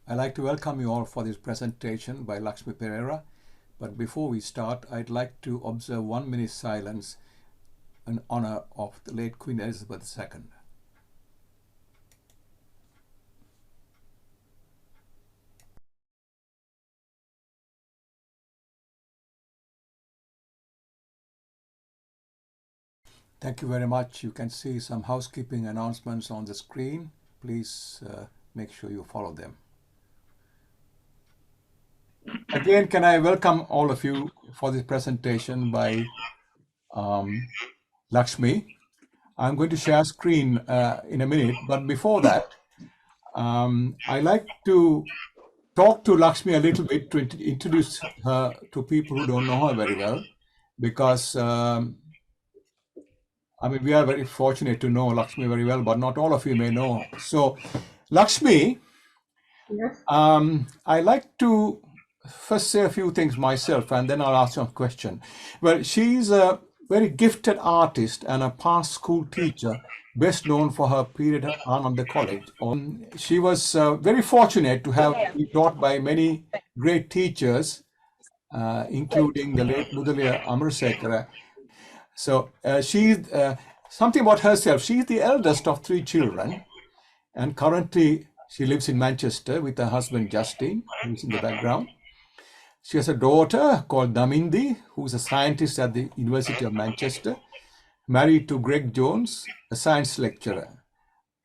I'd like to welcome you all for this presentation by Lakshmi Perera. But before we start, I'd like to observe 1 minute silence in honor of the late Queen Elizabeth II. Thank you very much. You can see some housekeeping announcements on the screen. Please make sure you follow them. Again, can I welcome all of you for this presentation by Lakshmi. I'm going to share screen in a minute, but before that, I like to talk to Lakshmi a little bit to introduce her to people who don't know her very well, because we are very fortunate to know Lakshmi very well, but not all of you may know. So, Lakshmi, yes. I like to first say a few things myself, and then I'll ask you a question. Well, she's a very gifted artist and a past school teacher, best known for her period at Ananda College. She was very fortunate to have been taught by many great teachers, including the late Mudaliya Amrasekara. So she's something about herself. She's the eldest of 3 children, and currently she lives in Manchester with her husband Justin, who's in the background. She has a daughter called Damindi, who's a scientist at the University of Manchester, married to Greg Jones, a science lecturer.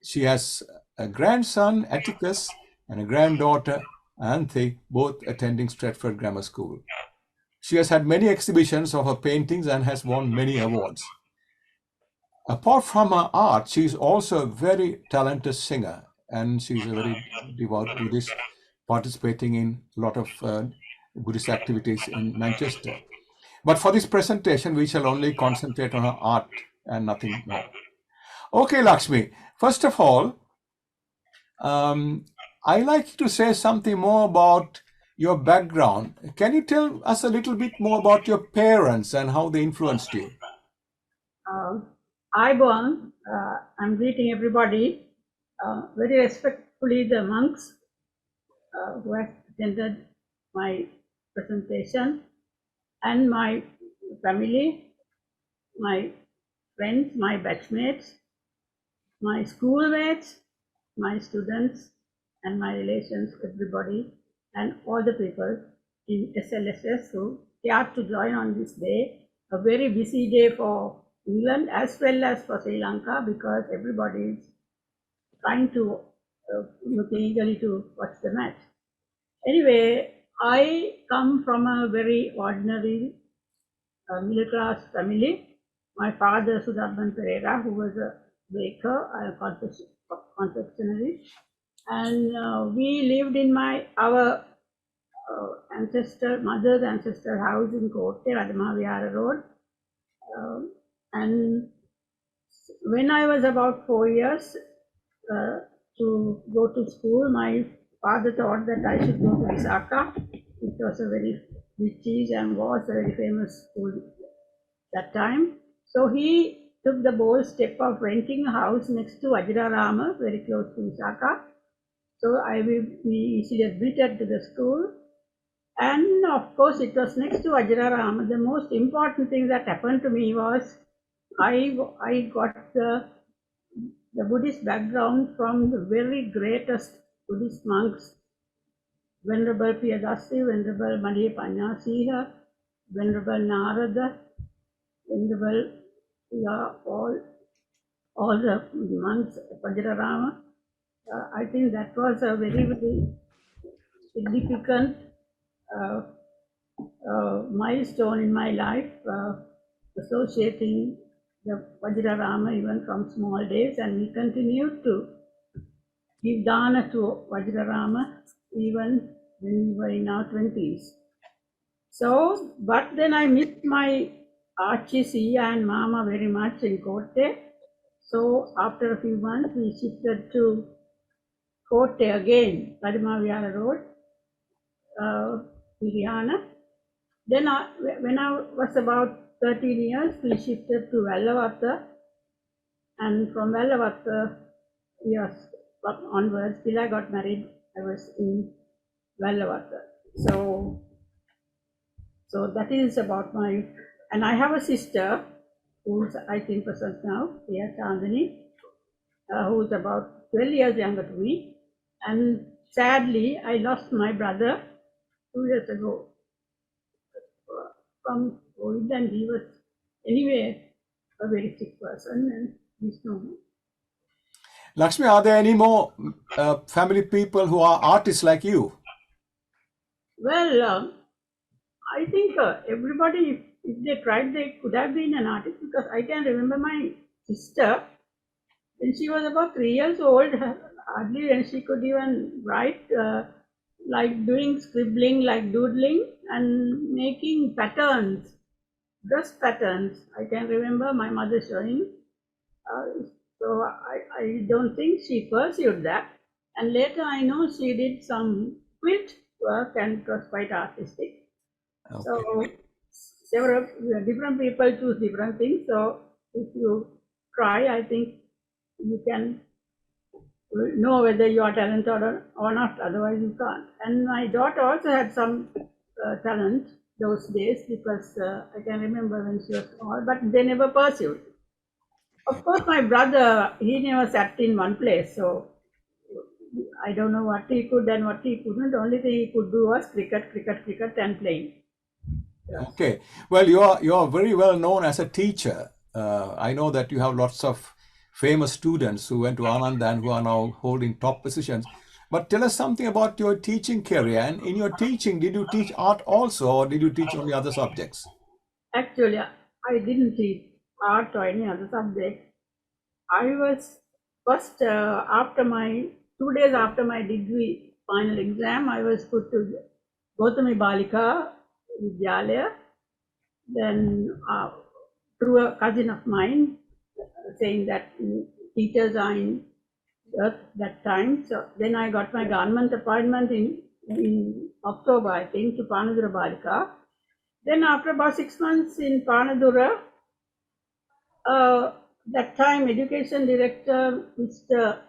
She has a grandson, Atticus, and a granddaughter, Anthe, both attending Stratford Grammar School. She has had many exhibitions of her paintings and has won many awards. Apart from her art, she's also a very talented singer, and she's a very devout Buddhist, participating in a lot of Buddhist activities in Manchester. But for this presentation, we shall only concentrate on her art and nothing more. Okay, Lakshmi, first of all, I'd like to say something more about your background. Can you tell us a little bit more about your parents and how they influenced you? I'm greeting everybody. Very respectfully, the monks who have attended my presentation, and my family, my friends, my batchmates, my schoolmates, my students, and my relations, everybody, and all the people in SLSS who cared to join on this day, a very busy day for England as well as for Sri Lanka, because everybody is trying to looking eagerly to watch the match. Anyway, I come from a very ordinary middle class family. My father, Sudharman Perera, who was a baker, a confectionery, and we lived in our mother's ancestor house in Kotte, Radhamavihara Road. And when I was about 4 years to go to school, my father thought that I should go to Visakha. It was a very which is and was a very famous school that time. So he took the bold step of renting a house next to Vajrarama, very close to Visakha. So we easily admitted to the school. And of course, it was next to Vajrarama. The most important thing that happened to me was I got the Buddhist background from the very greatest Buddhist monks, Venerable Piyadasi, Venerable Madhya Panyasiha, Venerable Narada, Venerable, all the monks, Vajrarama. I think that was a very, very significant milestone in my life, associating the Vajrarama even from small days, and we continued to give dana to Vajrarama even when we were in our 20s. So, but then I missed my Archie, Sia and Mama very much in Kotte. So after a few months, we shifted to Kotte again, Radhamavihara Road, Viriana. Then when I was about 13 years, we shifted to Vallavatta, and from Vallavatta, yes, onwards till I got married I was in Vallavata. So that is about my, and I have a sister who's I think present now, here, Chandani, who's about 12 years younger to me. And sadly, I lost my brother 2 years ago from COVID, and he was anyway a very sick person, and he's no more. Lakshmi, are there any more family people who are artists like you? Well, I think everybody, if they tried, they could have been an artist, because I can remember my sister when she was about 3 years old, hardly when she could even write, like doing scribbling, like doodling, and making patterns, dress patterns. I can remember my mother showing. So I don't think she pursued that. And later I know she did some quilt work, and it was quite artistic. Okay. So several different people choose different things. So if you try, I think you can know whether you are talented or not. Otherwise, you can't. And my daughter also had some talent those days, because I can remember when she was small, but they never pursued. Of course, my brother, he never sat in one place, so I don't know what he could and what he couldn't. The only thing he could do was cricket, cricket, cricket, and playing. Okay. Well, you are very well known as a teacher. I know that you have lots of famous students who went to Ananda and who are now holding top positions. But tell us something about your teaching career. And in your teaching, did you teach art also, or did you teach only other subjects? Actually, I didn't teach art or any other subject. I was first, after my 2 days after my degree final exam, I was put to Gautami Balika Vidyalaya. Then, through a cousin of mine, saying that teachers are in that time. So then I got my government appointment in October, I think, to Panadura Balika. Then after about 6 months in Panadura, that time education director, Mr.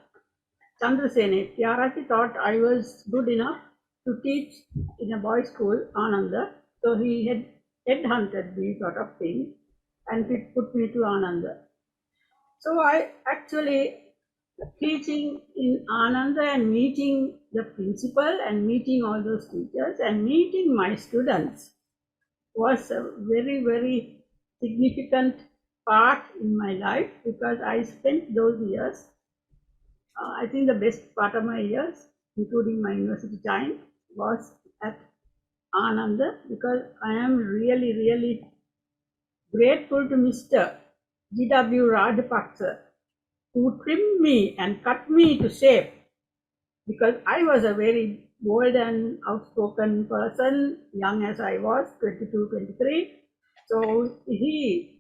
Chandrasene Tyarati, thought I was good enough to teach in a boys' school, Ananda. So he had headhunted me, sort of thing, and he put me to Ananda. So I actually teaching in Ananda and meeting the principal and meeting all those teachers and meeting my students was a very, very significant part in my life, because I spent those years, I think the best part of my years, including my university time, was at Ananda, because I am really, really grateful to Mr. G.W. Rajapaksa, who trimmed me and cut me to shape, because I was a very bold and outspoken person, young as I was, 22, 23. So he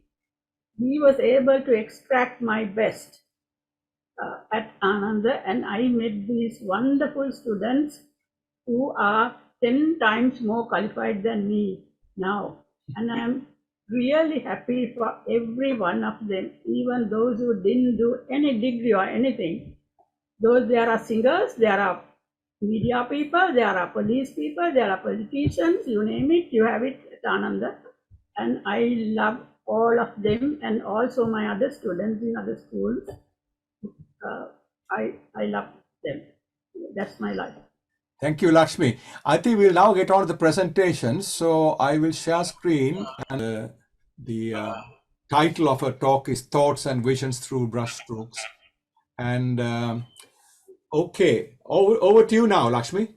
was able to extract my best at Ananda, and I met these wonderful students who are 10 times more qualified than me now. And I am really happy for every one of them, even those who didn't do any degree or anything. Those, there are singers, there are media people, there are police people, there are politicians, you name it, you have it at Ananda. And I love all of them, and also my other students in other schools. I love them. That's my life. Thank you, Lakshmi. I think we'll now get on to the presentation. So I will share screen, and the title of our talk is Thoughts and Visions Through Brushstrokes. And okay, over to you now, Lakshmi.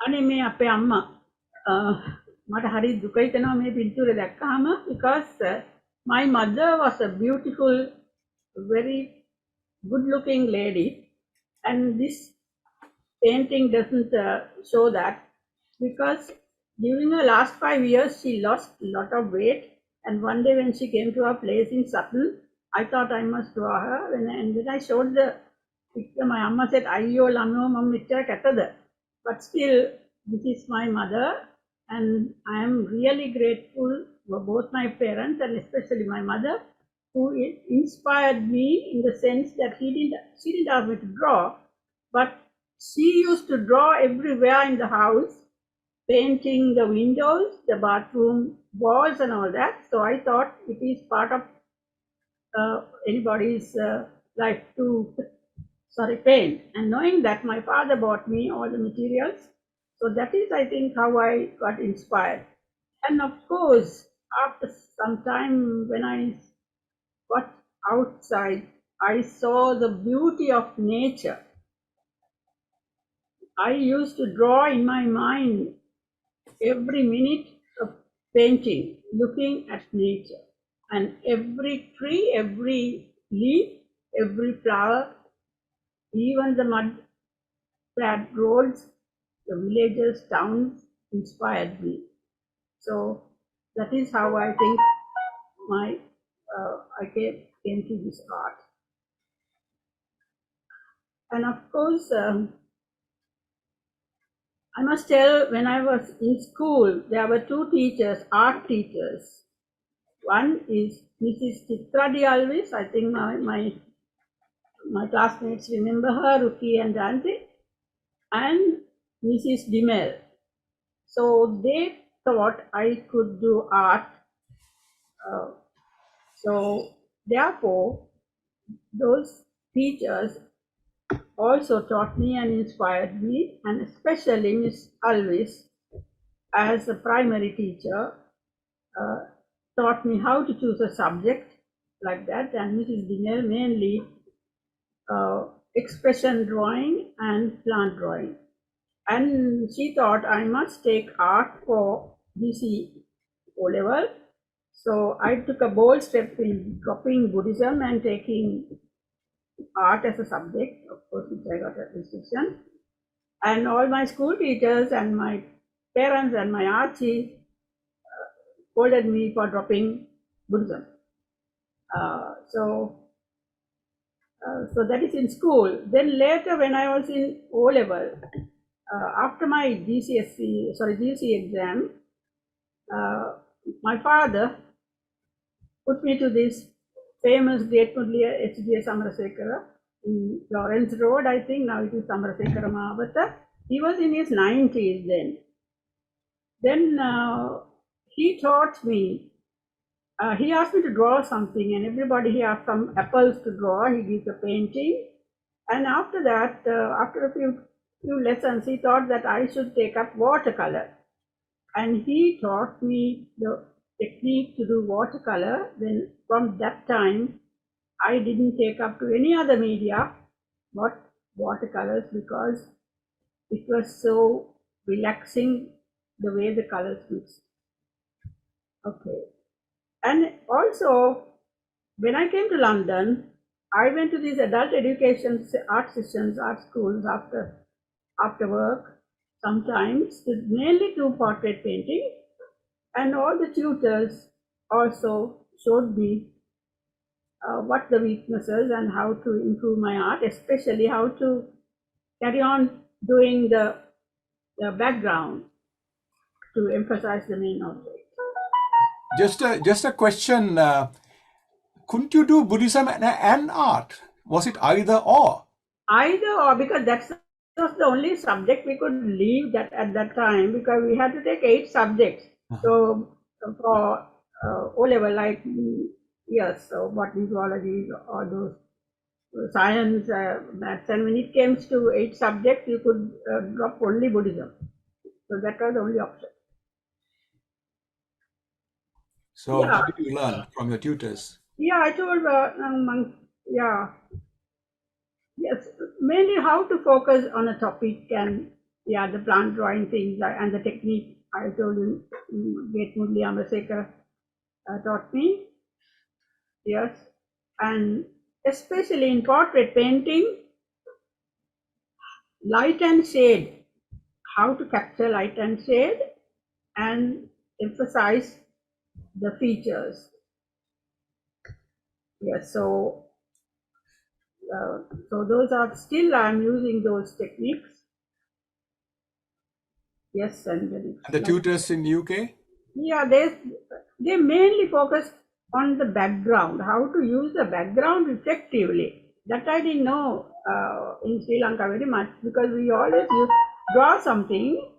අනේ මේ අපේ අම්මා මට හරි දුකයි තනවා මේ පින්තූර දැක්කහම, because my mother was a beautiful, very good looking lady, and this painting doesn't show that, because during her last 5 years she lost a lot of weight, and one day when she came to our place in Sutton, I thought I must draw her, and when I showed the picture, my amma said, "Ayyo lammo mama mettara katada." But still, this is my mother, and I am really grateful for both my parents, and especially my mother, who inspired me in the sense that she didn't ask me to draw, but she used to draw everywhere in the house, painting the windows, the bathroom walls and all that. So I thought it is part of anybody's life to paint. And knowing that, my father bought me all the materials. So that is, I think, how I got inspired. And of course, after some time when I got outside, I saw the beauty of nature. I used to draw in my mind every minute of painting, looking at nature. And every tree, every leaf, every flower, even the mud clad roads, the villages, towns inspired me. So that is how I think I came to this art. And of course, I must tell, when I was in school, there were two teachers, art teachers. One is Mrs. Chitra Alvis. I think my classmates remember her, Ruki and Dante, and Mrs. Dimel. So they thought I could do art. So therefore, those teachers also taught me and inspired me, and especially Miss Alvis, as a primary teacher, taught me how to choose a subject like that, and Mrs. Dinner mainly expression drawing and plant drawing. And she thought I must take art for BC O level. So I took a bold step in dropping Buddhism and taking art as a subject, of course, which I got a distinction. And all my school teachers and my parents and my Archie scolded me for dropping Buddhism. So that is in school. Then later, when I was in O level, after my GC exam, my father put me to this famous Great Mudliya HDS Samarasekara in Lawrence Road, I think. Now it is Samarasekara Mahabata. He was in his 90s then. Then he taught me, he asked me to draw something, and everybody, he asked some apples to draw. He gives a painting. And after that, after a few lessons, he thought that I should take up watercolor. And he taught me the technique to do watercolor. Then from that time, I didn't take up to any other media but watercolors, because it was so relaxing the way the colors mix. Okay. And also, when I came to London, I went to these adult education art sessions, art schools after work, sometimes, mainly to portrait painting. And all the tutors also showed me what the weaknesses and how to improve my art, especially how to carry on doing the background to emphasize the main object. Just a question. Couldn't you do Buddhism and art? Was it either or? Either or, because that was the only subject we could leave that at that time, because we had to take 8 subjects. So for O level, like yes, so botany, zoology, all those science, maths, and when it came to 8 subjects, you could drop only Buddhism. So that was the only option. So what did you learn from your tutors? Yeah, I told monks, yes, mainly how to focus on a topic, and the plant drawing things and the technique. I told you, Great Mudli Ambasekar taught me. Yes, and especially in portrait painting, light and shade, how to capture light and shade and emphasize the features. Yes, so those are still, I'm using those techniques. Yes, and the tutors in UK? Yeah, they mainly focus on the background, how to use the background effectively. That I didn't know in Sri Lanka very much, because we always draw something,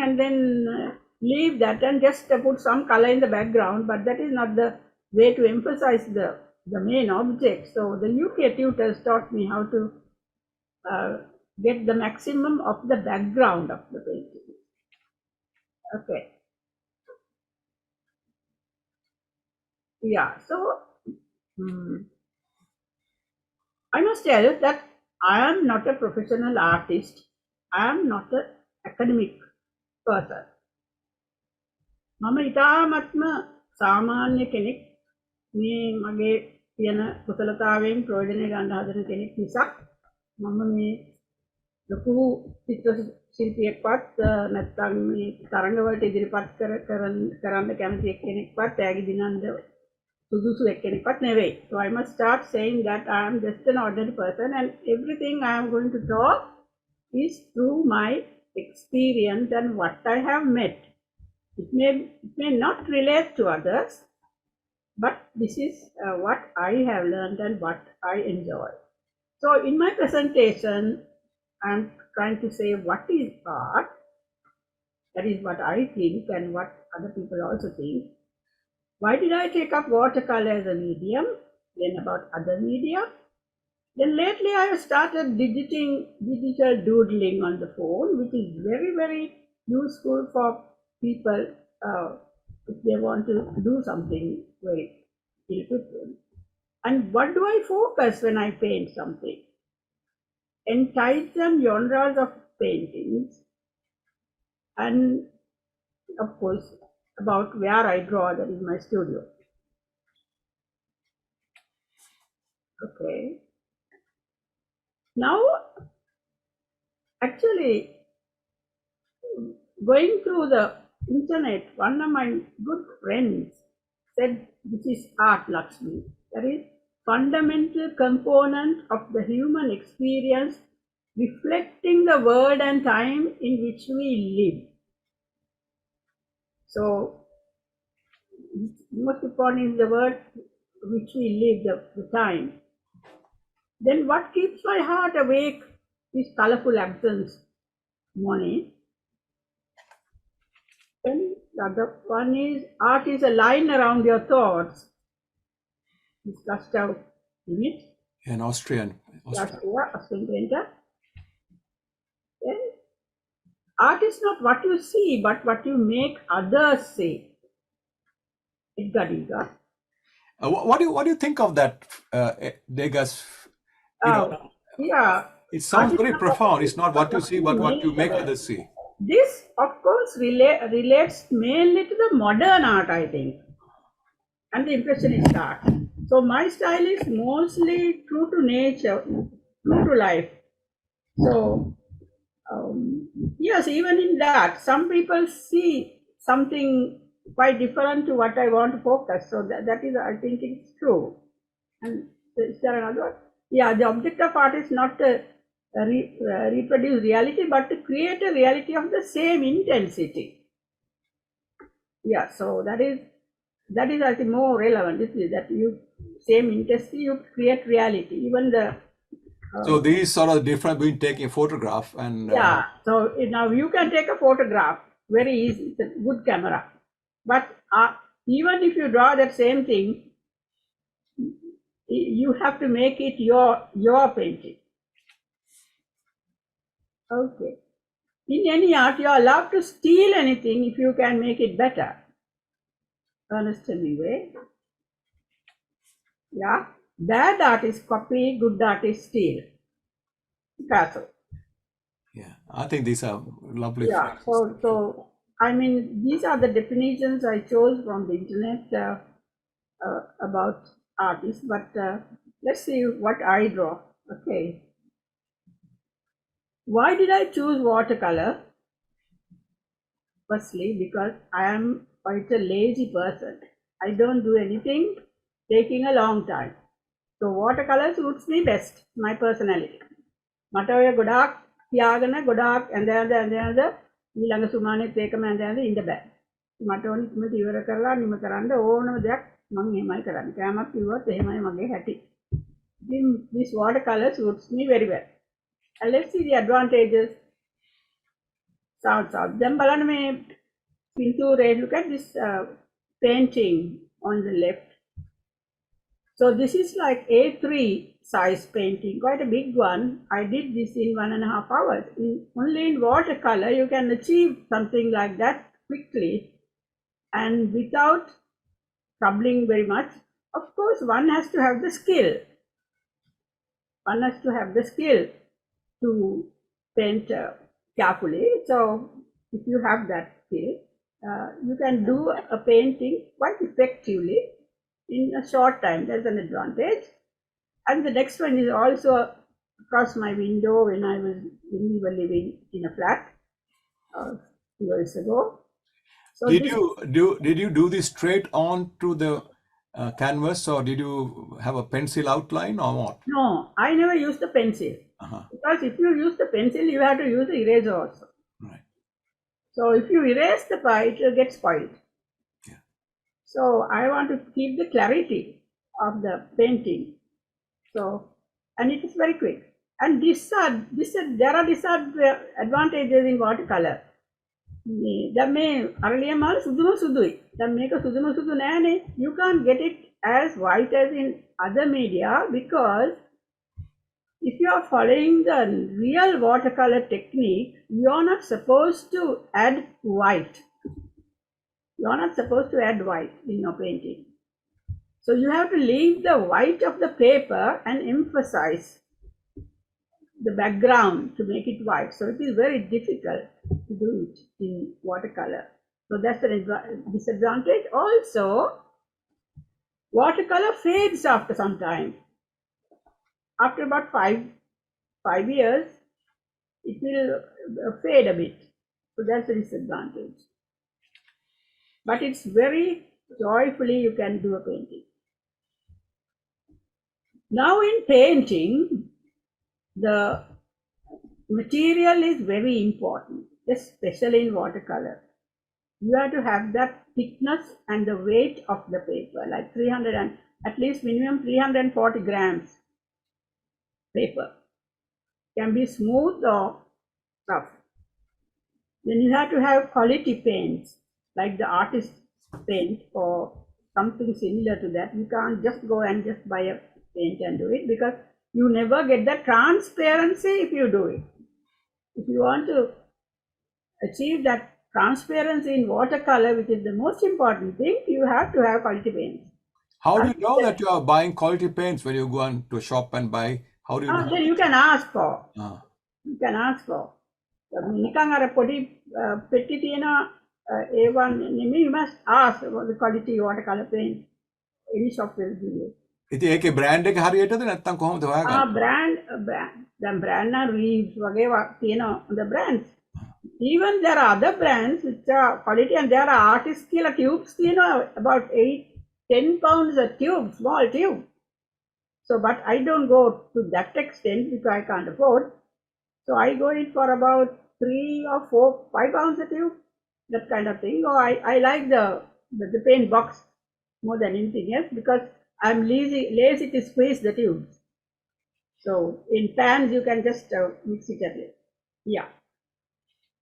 and then leave that and just put some color in the background, but that is not the way to emphasize the main object. So the UK tutors taught me how to get the maximum of the background of the painting. Okay. Yeah, so I must tell that I am not a professional artist. I am not an academic person. මම ඉතාමත්ම සාමාන්‍ය කෙනෙක්. මේ මගේ තියෙන කුසලතාවයෙන් ප්‍රයෝජනය ගන්න හදන කෙනෙක් මිසක් මම මේ ලොකු චිත්‍ර ශිල්පියෙක්වත් නැත්නම් මේ තරඟවලට ඉදිරිපත් කරන්න කැමති එක්කෙනෙක්වත් ඈගි දිනන්න සුදුසු එක්කෙනෙක්වත් නෙවෙයි. So I must start saying that I am just an ordinary person, and everything I am going to talk is through my experience and what I have met. It may not relate to others, but this is what I have learned and what I enjoy. So in my presentation, I am trying to say what is art. That is what I think and what other people also think. Why did I take up watercolor as a medium? Then about other media. Then lately I have started digital doodling on the phone, which is very, very useful for people if they want to do something very beautiful. And what do I focus when I paint something? And types and genres of paintings, and of course about where I draw, that is my studio. Okay. Now, actually, going through the internet, one of my good friends said, "This is art, Lakshmi. That is fundamental component of the human experience, reflecting the world and time in which we live." So, most important is the world which we live, the time. Then what keeps my heart awake is colorful absence, morning. Then the other one is art is a line around your thoughts. Discussed out in it. An Austrian. Austrian painter. Then art is not what you see, but what you make others see. What do you think of that, Degas? Yeah. It sounds very profound. It's not what you see, but what you make others see. This, of course, relates mainly to the modern art, I think, and the Impressionist art. So my style is mostly true to nature, true to life. So yes, even in that, some people see something quite different to what I want to focus. So that is, I think it's true. And is there another one? Yeah, the object of art is not to reproduce reality, but to create a reality of the same intensity. Yeah, so that is I think more relevant. This is that you same intensity, you create reality. Even the so these sort of different between taking a photograph and yeah. So now you can take a photograph very easy. It's a good camera, but even if you draw that same thing, you have to make it your painting. Okay. In any art, you are allowed to steal anything if you can make it better. Understand me, way? Yeah. Bad art is copy, good art is steal. Picasso. Yeah, I think these are lovely. Yeah. So I mean, these are the definitions I chose from the internet about artists. But let's see what I draw. Okay. Why did I choose watercolor? Firstly, because I am quite a lazy person. I don't do anything taking a long time. So watercolor suits me best, my personality. මට ඔය ගොඩාක් තියාගෙන ගොඩාක් ඇඳ ඊළඟ සුමානෙත් ඒකම ඇඳ ඉන්න බෑ. මට ඕන ඉක්මනට ඉවර කරලා නිම කරන්න ඕනම දෙයක් මම එහෙමයි කරන්නේ. කෑමක් කිව්වොත් එහෙමයි මගේ හැටි. This watercolor suits me very well. And let's see the advantages. South. Then බලන්න මේ පින්තූරේ, look at this painting on the left. So this is like A3 size painting, quite a big one. I did this in 1.5 hours. Only in watercolor you can achieve something like that quickly and without troubling very much. Of course, one has to have the skill. One has to have the skill to paint carefully. So if you have that skill, you can do a painting quite effectively in a short time. That's an advantage. And the next one is also across my window when we were living in a flat years ago. So Did you do this straight on to the canvas, or did you have a pencil outline or what? No, I never used the pencil. Because if you use the pencil, you have to use the eraser also. Right. So if you erase the pie, it will get spoiled. Yeah. So I want to keep the clarity of the painting. So, and it is very quick. And there are disadvantages in watercolor. දැන් මේ අරලිය මාල සුදුම සුදුයි. දැන් මේක සුදුම සුදු නෑනේ. You can't get it as white as in other media, because if you are following the real watercolor technique, you are not supposed to add white. You are not supposed to add white in your painting. So you have to leave the white of the paper and emphasize the background to make it white. So it is very difficult to do it in watercolor. So that's a disadvantage. Also, watercolor fades after some time. After about five years, it will fade a bit. So that's a disadvantage. But it's very joyfully you can do a painting. Now in painting, the material is very important, especially in watercolor. You have to have that thickness and the weight of the paper, like 300 and at least minimum 340 grams paper. Can be smooth or rough. Then you have to have quality paints, like the artist paint or something similar to that. You can't just go and just buy a paint and do it, because you never get the transparency if you do it. If you want to achieve that transparency in watercolor, which is the most important thing, you have to have quality paints. How do you know that you are buying quality paints when you go into a shop and buy? How do you know? Then you can ask for. You can ask for. නිකන් අර පොඩි පෙට්ටි තියෙන A1 නෙමෙයි, you must ask about the quality watercolor paint. Any shop will give you. ඉතින් ඒකේ brand එක හරියටද නැත්නම් කොහොමද හොයාගන්නේ? Brand නම් Reeves වගේ තියෙන the brands. Even there are other brands which are quality, and there are artists කියලා tubes තියෙනවා about 8-10 pounds a tube, small tube. So, but I don't go to that extent because I can't afford. So I go in for about 3 or 4, 5 pounds a tube, that kind of thing. Or I like the paint box more than anything else, because I'm lazy to squeeze the tubes. So in pans you can just mix it at it. Yeah.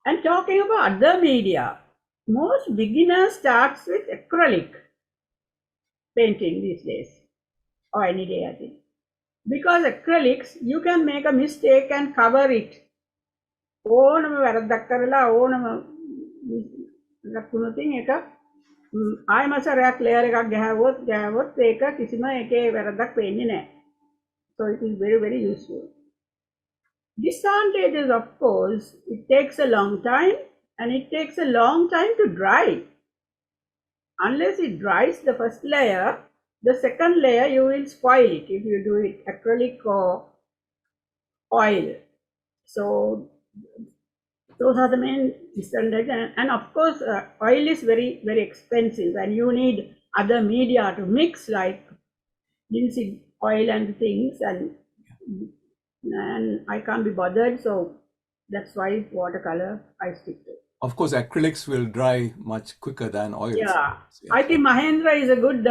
And talking about other media, most beginners starts with acrylic painting these days, or any day I think. Because acrylics, you can make a mistake and cover it. ඕනම වැරද්දක් කරලා ඕනම ලකුණුකින් එක ආයමසරයක් layer එකක් ගහවොත් ඒක කිසිම එකේ වැරද්දක් වෙන්නේ නැහැ. So it is very, very useful. Disadvantages, of course, it takes a long time, and it takes a long time to dry. Unless it dries the first layer, the second layer you will spoil it if you do it acrylic or oil. So those are the main disadvantages. And of course, oil is very, very expensive, and you need other media to mix, like linseed oil and things, and I can't be bothered. So that's why watercolor I stick to. Of course, acrylics will dry much quicker than oils. Yeah. I think Mahendra is a good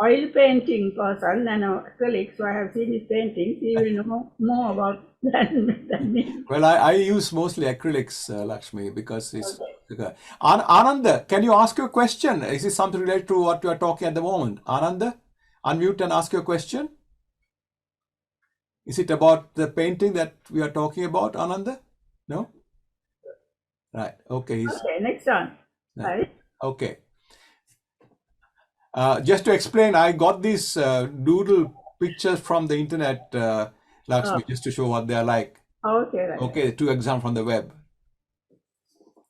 oil painting person and acrylic, so I have seen his paintings. He will know more about than me. Well, I use mostly acrylics, Lakshmi, because it's Okay. okay. Ananda, can you ask your question? Is this something related to what you are talking at the moment? Ananda, unmute and ask your question. Is it about the painting that we are talking about, Ananda? No? Right. Okay. Okay, next one. Right. Right. Okay. Just to explain, I got these doodle pictures from the internet, Oh, Lakshmi, just to show what they are like. okay, right. Okay, 2 examples from the web.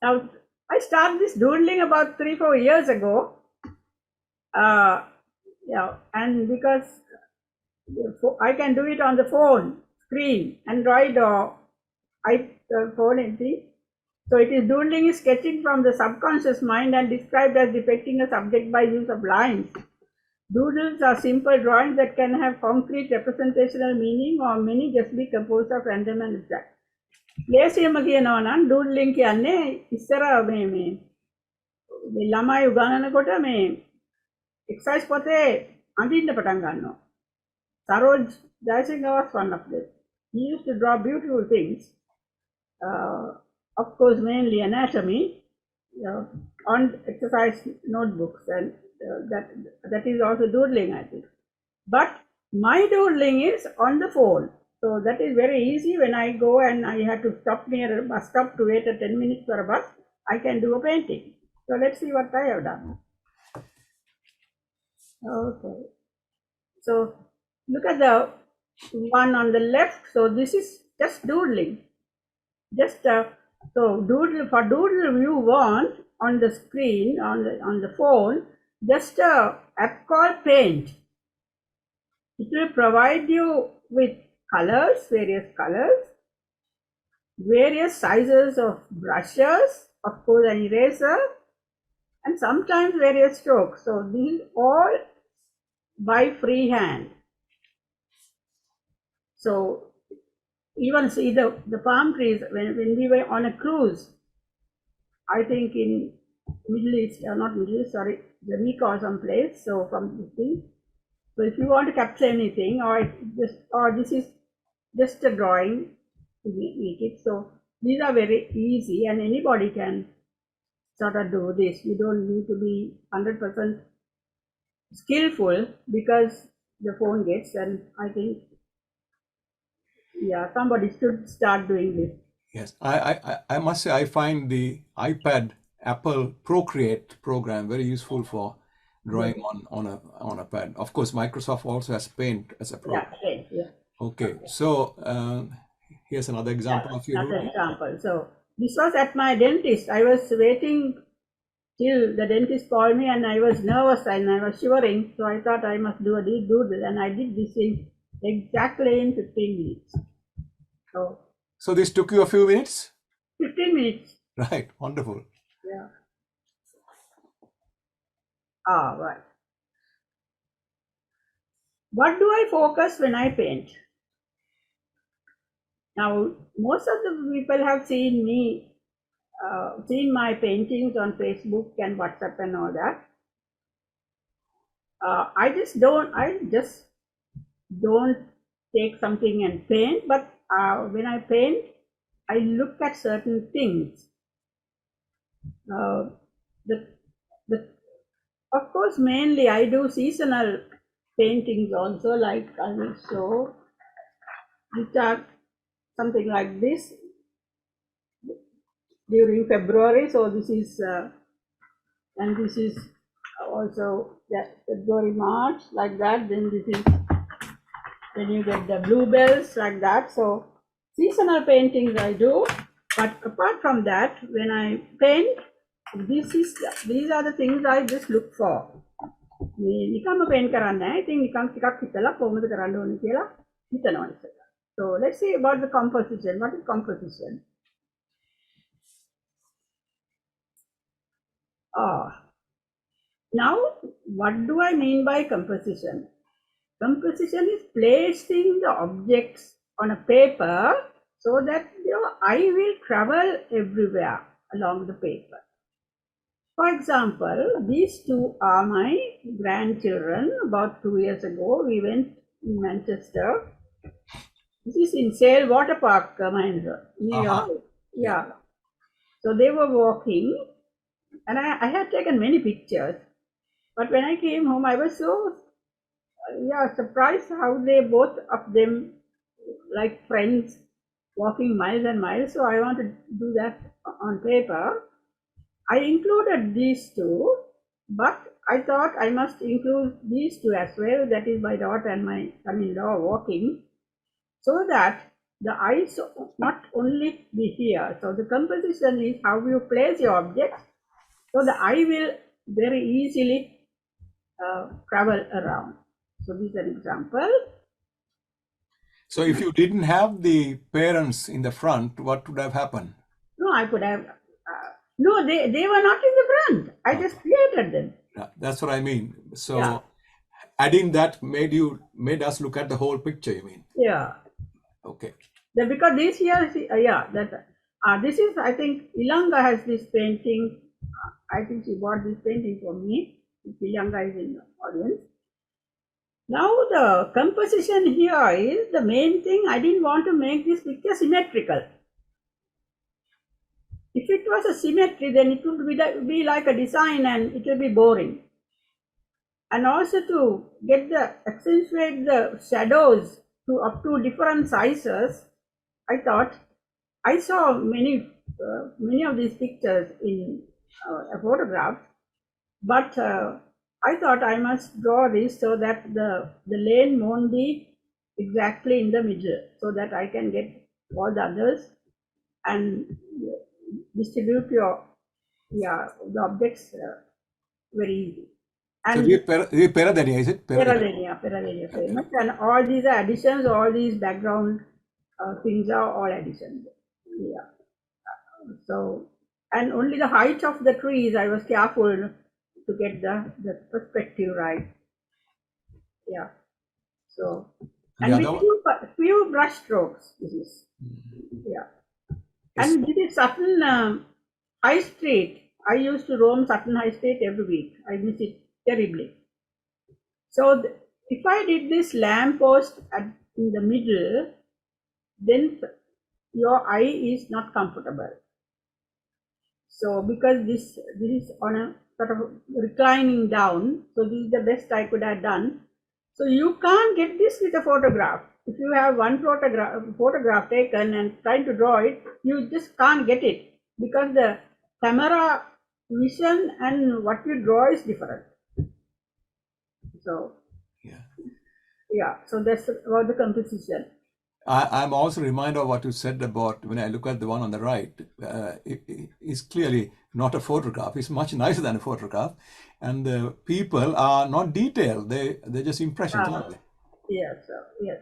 Now, I started this doodling about 3-4 years ago. Yeah, and because I can do it on the phone screen, Android or iPhone, anything. So it is doodling is sketching from the subconscious mind and described as depicting a subject by use of lines. Doodles are simple drawings that can have concrete representational meaning or many just be composed of random and abstract. ලේසියම කියනවා නම් doodling කියන්නේ ඉස්සර මේ ළමයි උගන්වනකොට මේ exercise පොතේ අඳින්න පටන් ගන්නවා. Saroj Jayasinghe was one of them. He used to draw beautiful things, of course, mainly anatomy, on exercise notebooks, and that is also doodling, I think. But my doodling is on the phone. So that is very easy. When I go and I have to stop near a bus stop to wait 10 minutes for a bus, I can do a painting. So let's see what I have done. Okay. So look at the one on the left. So this is just doodling. Just so doodle for doodle you want on the screen on the phone, just a app called Paint. It will provide you with colors, various sizes of brushes, of course an eraser, and sometimes various strokes. So these all by freehand. So even see the palm trees when we were on a cruise, I think in Middle East, not Middle East, sorry, Jamaica or some place. So from this thing. So if you want to capture anything, or this is just a drawing, make it. So these are very easy, and anybody can sort of do this. You don't need to be 100% skillful because the phone gets, and I think, yeah, somebody should start doing this. Yes, I must say I find the iPad Apple Procreate program very useful for drawing on a pad. Of course, Microsoft also has Paint as a program. Yeah, okay, yeah. Okay, so here's another example of you. Another example. So this was at my dentist. I was waiting till the dentist called me, and I was nervous and I was shivering. So I thought I must do a doodle, and I did this in exactly in 15 minutes. So this took you a few minutes? 15 minutes. Right, wonderful. Yeah. Ah, right. What do I focus when I paint? Now, most of the people have seen me, seen my paintings on Facebook and WhatsApp and all that. I just don't take something and paint, but when I paint, I look at certain things. Of course, mainly I do seasonal paintings also, like I will show, which are something like this during February. So this is, and this is also February, March, like that. Then this is when you get the bluebells, like that. So seasonal paintings I do, but apart from that, when I paint, these are the things I just look for. නිකම්ම paint කරන්නේ නැහැ. ඉතින් නිකන් ටිකක් හිතලා කොහොමද කරන්න ඕනේ කියලා හිතනවා ඉස්සෙල්ලා. So let's see about the composition. What is composition? Now, what do I mean by composition? Composition is placing the objects on a paper so that your eye will travel everywhere along the paper. For example, these two are my grandchildren. About 2 years ago, we went in Manchester. This is in Sale Water Park, Mahendra, near your Uh-huh. house. Yeah. Yeah. So they were walking, and I had taken many pictures. But when I came home, I was so surprised how they both of them like friends walking miles and miles. So I want to do that on paper. I included these two, but I thought I must include these two as well. That is my daughter and my son-in-law walking, so that the eyes not only be here. So the composition is how you place your objects, so the eye will very easily travel around. So this is an example. So if you didn't have the parents in the front, what would have happened? No, I could have. No, they were not in the front. I just created them. Yeah, that's what I mean. Yeah, So adding that made us look at the whole picture, you mean? yeah. Okay. Because this here, this is, I think, Ilanga has this painting. I think she bought this painting for me. Ilanga is in the audience. Now the composition here is the main thing. I didn't want to make this picture symmetrical. If it was a symmetry, then it would be like a design and it will be boring. And also to accentuate the shadows to up to different sizes, I thought I saw many of these pictures in a photograph, but I thought I must draw this so that the lane won't be exactly in the middle, so that I can get all the others and distribute the objects very easy. So And Peradenia, is it? Peradenia famous, and all these are additions, all these background things are all additions. Yeah. So, and only the height of the trees, I was careful to get the perspective right. Yeah. So, And and the with other one? few brush strokes, this is. Yeah. Yes. And this is Sutton High Street. I used to roam Sutton High Street every week. I miss it terribly. So, if I did this lamp post in the middle, then your eye is not comfortable. So because this is on a sort of reclining down, so this is the best I could have done. So you can't get this with a photograph. If you have one photograph taken and trying to draw it, you just can't get it because the camera vision and what you draw is different. So Yeah. so that's about the composition. I'm also reminded of what you said about when I look at the one on the right. It is clearly not a photograph. It's much nicer than a photograph, and the people are not detailed. They're just impressions, aren't they? Yes, yes.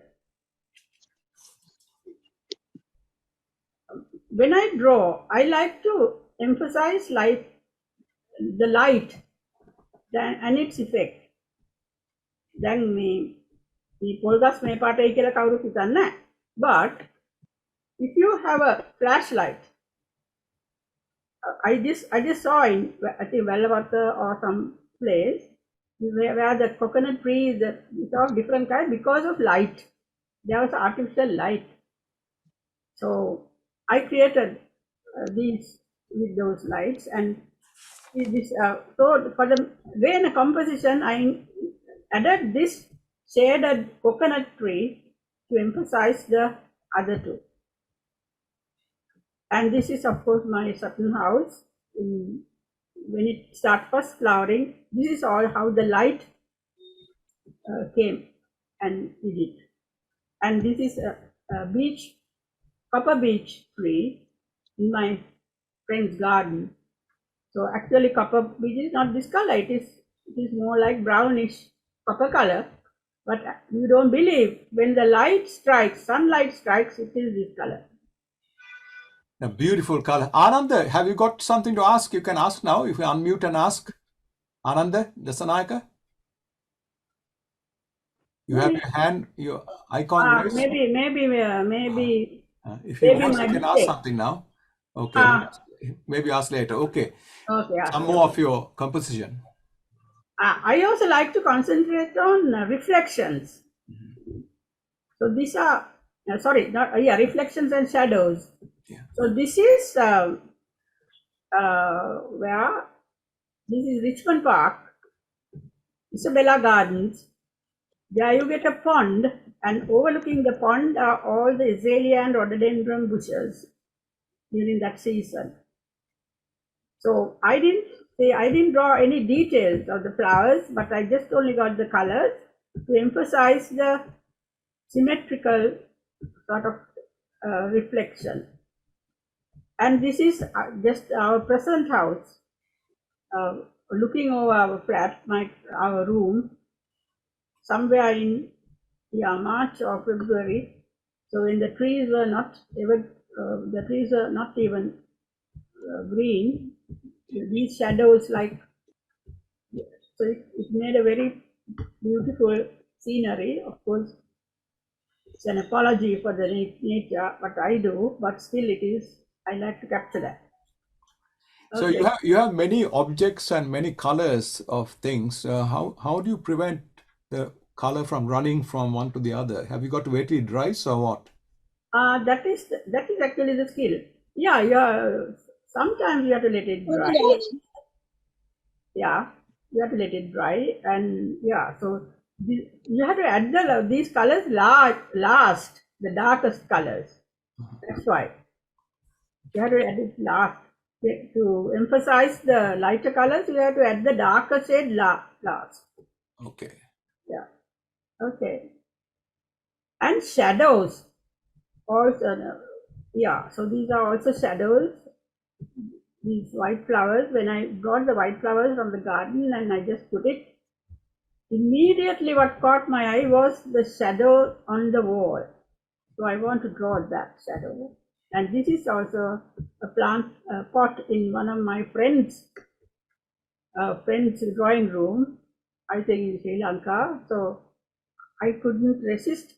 When I draw, I like to emphasize the light and its effect. දැන් මේ පොල්ගස් මේ පාටයි කියලා කවුරු හිතන්නේ නැහැ. But if you have a flashlight, I just saw in I think Vellavatta or some place where the coconut tree is of different kind because of light. There was artificial light. So I created these with those lights, and this so for the way in the composition I added this shaded coconut tree to emphasize the other two. And this is of course my Sutton house. When it starts first flowering, this is all how the light came and did it. And this is a copper beech tree in my friend's garden. So actually copper beech is not this color, it is more like brownish copper color. But you don't believe, when the sunlight strikes, it is this color. A beautiful color. Ananda, have you got something to ask? You can ask now. If you unmute and ask. Ananda Dasanayaka? You have your hand, your icon raised. Maybe If he maybe wants, my he can ask mistake. something now. Okay. maybe ask later. Okay, Okay, some okay. more of your composition. I also like to concentrate on reflections. So these are, sorry, not, yeah, reflections and shadows. Yeah. So this is where, this is Richmond Park, Isabella Gardens. There you get a pond, and overlooking the pond are all the azalea and rhododendron bushes during that season. So I didn't draw any details of the flowers, but I just only got the colors to emphasize the symmetrical sort of reflection. And this is just our present house, uh, looking over our flat, our room, somewhere in, yeah, March or February. So when the trees were not even green, these shadows, like, so it made a very beautiful scenery. Of course, it's an apology for the nature, what I do, but still it is, I like to capture that. So Okay. you have many objects and many colors of things. How do you prevent the color from running from one to the other? Have you got to wait till it dries or what? That is actually the skill. Yeah, yeah. Sometimes you have to let it dry. Yeah, you have to let it dry, and yeah. So you have to add these colors last, the darkest colors. That's why you have to add it last. To emphasize the lighter colors, you have to add the darker shade last. Okay. Yeah. Okay. And shadows also. Yeah. So these are also shadows. These white flowers. When I brought the white flowers from the garden and I just put it, immediately what caught my eye was the shadow on the wall. So I want to draw that shadow. And this is also a plant pot in one of my friend's drawing room, I think in Sri Lanka. So I couldn't resist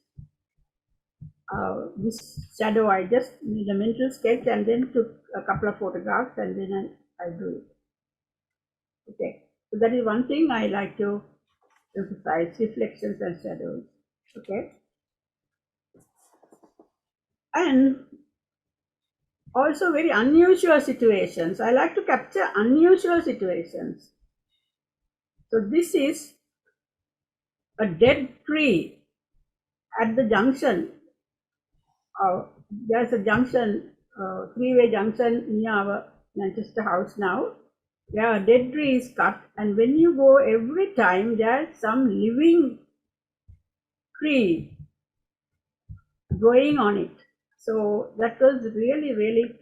this shadow. I just made a mental sketch and then took a couple of photographs, and then I drew it. Okay. So that is one thing I like to emphasize, reflections and shadows. Okay. And also very unusual situations. I like to capture unusual situations. So this is a dead tree at the junction. There's a junction, three-way junction near our Manchester house now. Yeah, a dead tree is cut, and when you go, every time there's some living tree growing on it. So that was really, really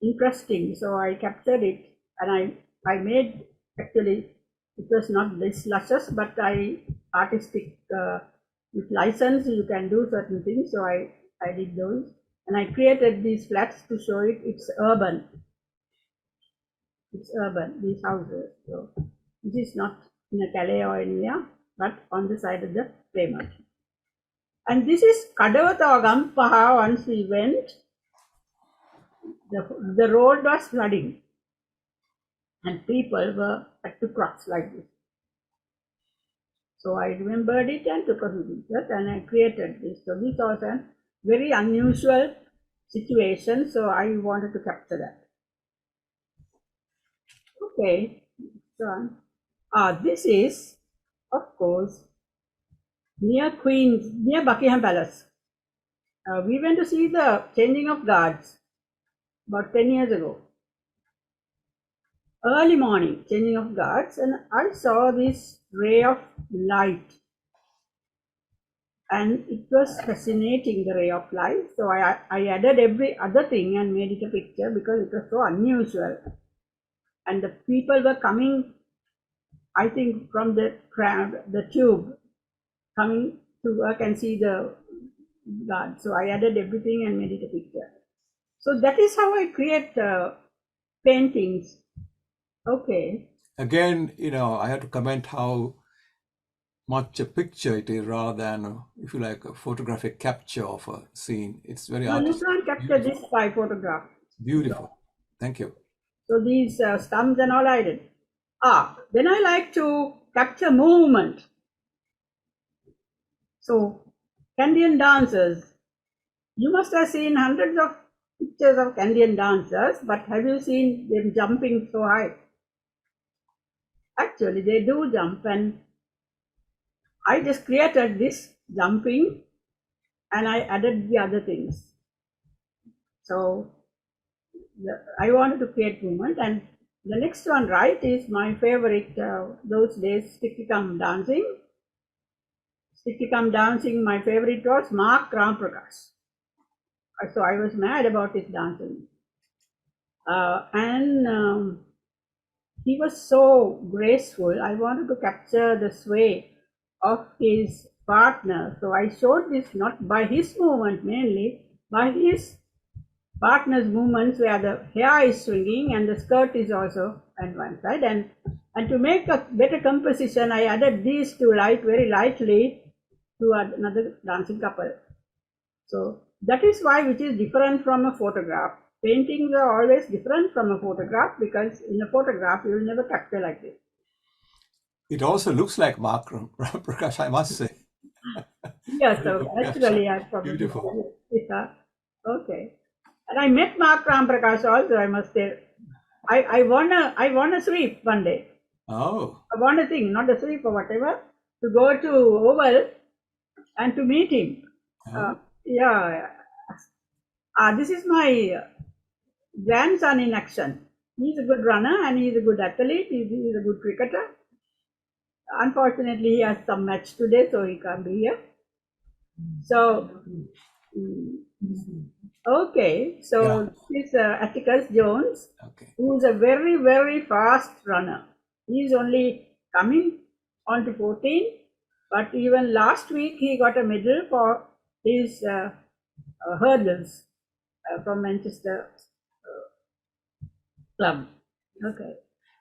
interesting. So I captured it, and I made, actually, it was not this luscious, but I artistic, with license you can do certain things. So I did those, and I created these flats to show it. It's urban. It's urban. These houses. So this is not in a Calais or anywhere, but on the side of the pavement. And this is Kadavata Gampaha. Once we went, the road was flooding, and people were had to cross like this. So I remembered it and took a picture, and I created this. So this was a very unusual situation. So I wanted to capture that. Okay, so this is, of course, near Buckingham Palace. We went to see the changing of guards about 10 years ago. Early morning, changing of guards, and I saw this ray of light, and it was fascinating, the ray of light. So I added every other thing and made it a picture because it was so unusual. And the people were coming, I think, from the tube, coming to work and see the guard. So I added everything and made it a picture. So that is how I create paintings. Okay. Again, I have to comment how much a picture it is rather than, if you like, a photographic capture of a scene. It's very No, you artistic. can't capture Beautiful. this by photograph. Beautiful. Thank you. So these stumps and all I did. Then I like to capture movement. So Canadian dancers, you must have seen hundreds of pictures of Canadian dancers, but have you seen them jumping so high? Actually, they do jump, and I just created this jumping and I added the other things. So I wanted to create movement, and the next one, right, is my favorite those days, Sticky Come Dancing. Sticky Come Dancing, my favorite was Mark Ramprakash. So I was mad about his dancing. And he was so graceful. I wanted to capture the sway of his partner. So I showed this not by his movement mainly, by his partner's movements where the hair is swinging and the skirt is also on one side. And to make a better composition, I added these two very lightly to another dancing couple. So that is why which is different from a photograph. Paintings are always different from a photograph because in a photograph you will never capture like this. It also looks like Mark Prakash, I must say. Yes, so actually I probably Beautiful. yeah. Okay. And I met Mark Ramprakash also, I must say. I won a sweep one day. Oh. I won a thing, not a sweep or whatever, to go to Oval and to meet him. Oh. Yeah. This is my grandson in action. He's a good runner and he's a good athlete. He's a good cricketer. Unfortunately, he has some match today, so he can't be here. So, okay. So Yeah. this is Atticus Jones, Okay. who is a very, very fast runner. He is only coming on to 14, but even last week he got a medal for his hurdles from Manchester club. Okay.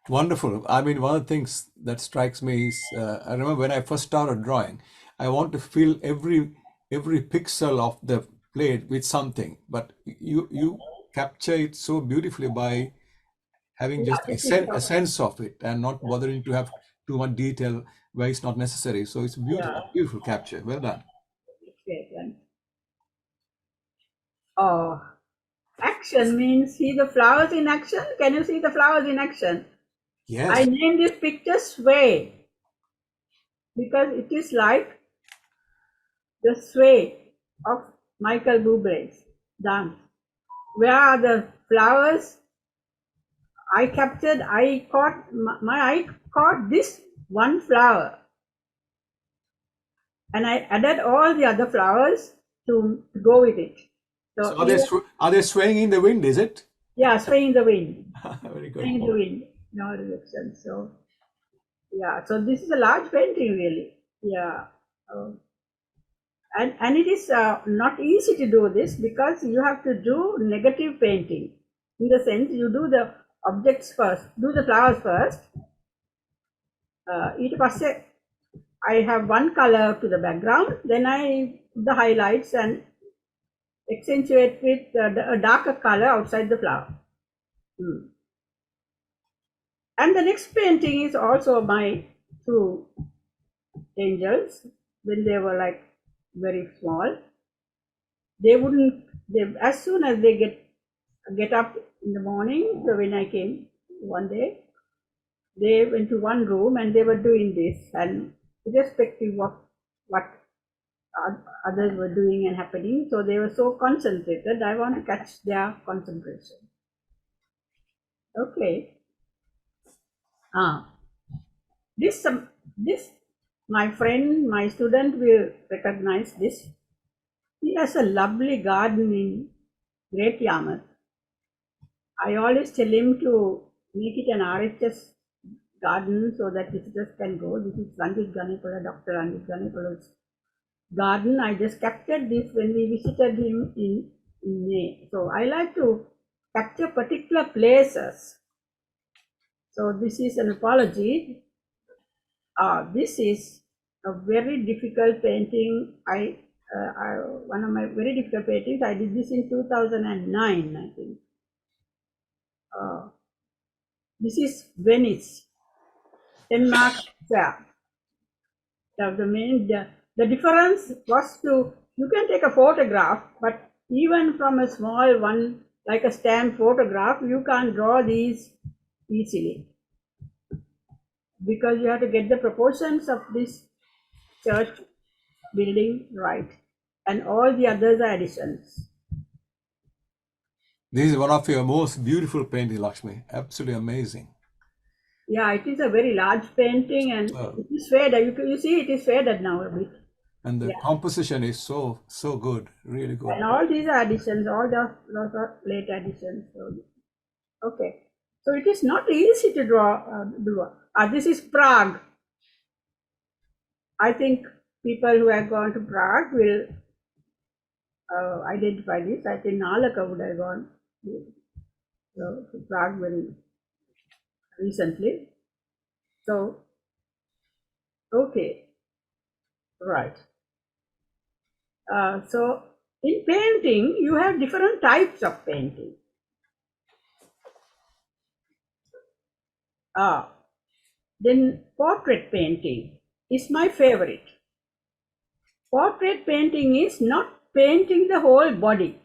Wonderful. I mean, one of the things that strikes me is I remember when I first started drawing, I want to fill every pixel of the plate with something, but you capture it so beautifully by having Yeah, just this is a sense of it and not bothering to have too much detail where it's not necessary. So it's yeah. beautiful capture. Well done. Okay, then. Oh, action means see the flowers in action. Can you see the flowers in action? I Yes. named this picture Sway because it is like the sway of Michael Bublé's dance. Where are the flowers? I caught, my eye caught this one flower and I added all the other flowers to go with it. So So even, are they swaying in the wind, is it? yeah, swaying the wind, Very good. swaying the wind in all directions. So yeah, so this is a large painting really. Yeah. And it is not easy to do this because you have to do negative painting. In the sense, you do the objects first, do the flowers first. ඊට පස්සේ I have one color to the background, then I put the highlights and accentuate with a darker color outside the flower. And the next painting is also my two angels when they were like very small. As soon as they get up in the morning, so when I came one day, they went to one room and they were doing this, and irrespective of what others were doing and happening, so they were so concentrated. I want to catch their concentration. Okay. This my friend, my student will recognize this. He has a lovely garden in Great Yarmouth. I always tell him to make it an RHS garden so that visitors can go. This is Ranjit Ganepala, Dr. Ranjit Ganepala's garden. I just captured this when we visited him in May. So I like to capture particular places. So this is an apology. This is a very difficult painting. One of my very difficult paintings. I did this in 2009, I think. This is Venice, Denmark Fair. The difference was you can take a photograph, but even from a small one, like a stamp photograph, you can't draw these easily because you have to get the proportions of this church building right, and all the others are additions. This is one of your most beautiful paintings, Lakshmi. Absolutely amazing. Yeah, it is a very large painting, and it is faded. You see, it is faded now a bit. And the Yeah. composition is so good, really good. And all these are additions, all the lots of late additions. So, okay, so it is not easy to draw. This is Prague. I think people who have gone to Prague will identify this. I think Nalaka would have gone to Prague very recently. So, okay, right. So in painting, you have different types of painting. Then portrait painting is my favorite. Portrait painting is not painting the whole body.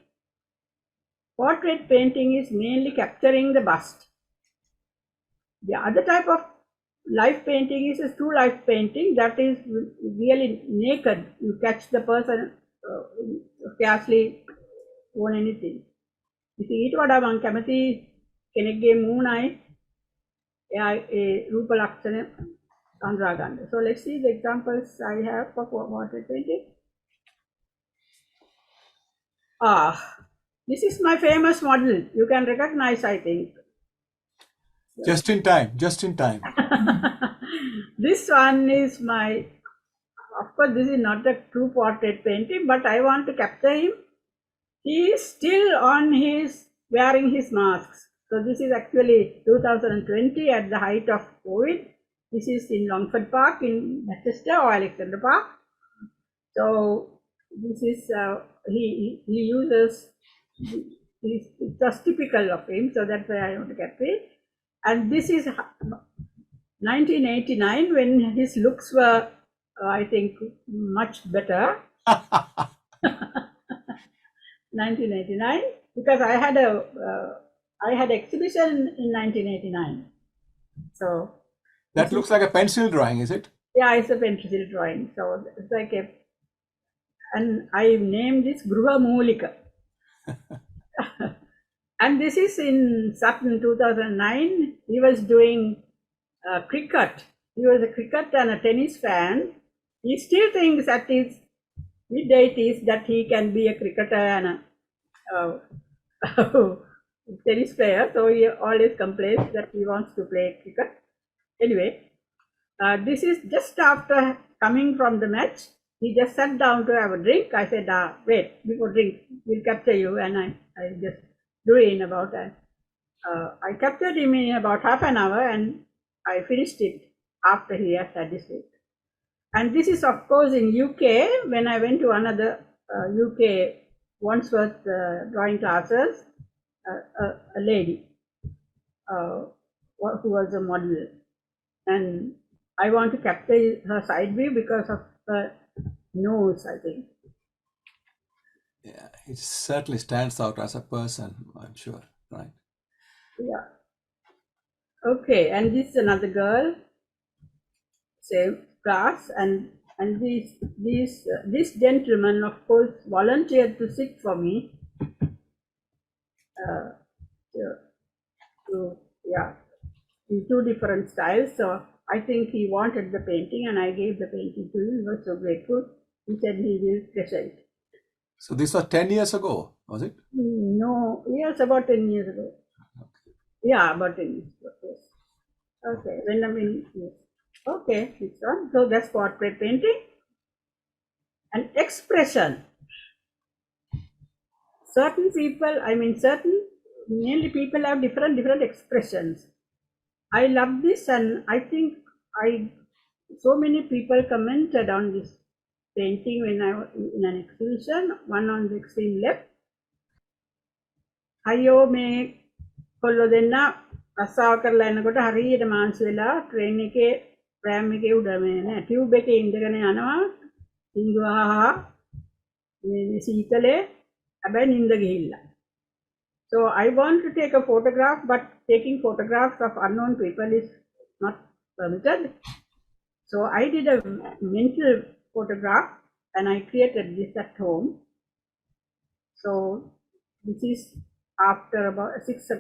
Portrait painting is mainly capturing the bust. The other type of life painting is a true life painting that is really naked. You catch the person scarcely own anything. ඉතින් ඊට වඩා මම කැමති කෙනෙක්ගේ මූණයි එයා ඒ රූප ලක්ෂණ අඳුරා ගන්න. So let's see the examples I have for portrait painting. This is my famous model. You can recognize, I think. Just in time, just in time. This one is my, of course, this is not a true portrait painting, but I want to capture him. He is still on his wearing his masks. So this is actually 2020 at the height of COVID. This is in Longford Park in Manchester or Alexander Park. So this is he uses. It's just typical of him. So that's why I want to capture it. And this is 1989 when his looks were, I think, much better. 1989 because I had exhibition in 1989. So that looks like a pencil drawing, is it? Yeah, it's a pencil drawing. So it's like and I named this Gruha Moolika. And this is in Sutton 2009. He was doing cricket. He was a cricket and a tennis fan. He still thinks at his mid-80s that he can be a cricketer and a tennis player. So he always complains that he wants to play cricket. Anyway, this is just after coming from the match. He just sat down to have a drink. I said, wait, before drink, we'll capture you. And I just do it in about, I captured him in about half an hour and I finished it after he has had his drink. And this is, of course, in UK, when I went to another UK Wandsworth drawing classes, a lady who was a model. And I want to capture her side view because of her nose, I think. Yeah, it certainly stands out as a person, I'm sure, right? Yeah. Okay, and this is another girl, same class, and this gentleman, of course, volunteered to sit for me. In two different styles. So I think he wanted the painting, and I gave the painting to him. He was so grateful. He said he will treasure it. So this was 10 years ago, was it? No, yes, about 10 years ago. Okay. Yeah, about 10 years ago. Yes. Okay, when I mean, yes. Okay, this one. So that's portrait painting. And expression. Certain people, mainly people have different expressions. I love this, and I think so many people commented on this painting when I was in an exhibition. One on the extreme left. Hayo me kollo denna රස්සාව කරලා එනකොට හරියට මාංශ වෙලා train එකේ ප්‍රෑම් එකේ උඩ මේ ටියුබ් එකේ ඉඳගෙන යනවා සිංහවා මේ සීතලේ හැබැයි නිින්ද ගිහිල්ලා. So I want to take a photograph, but taking photographs of unknown people is not permitted. So I did a mental photograph and I created this at home. So this is after about 6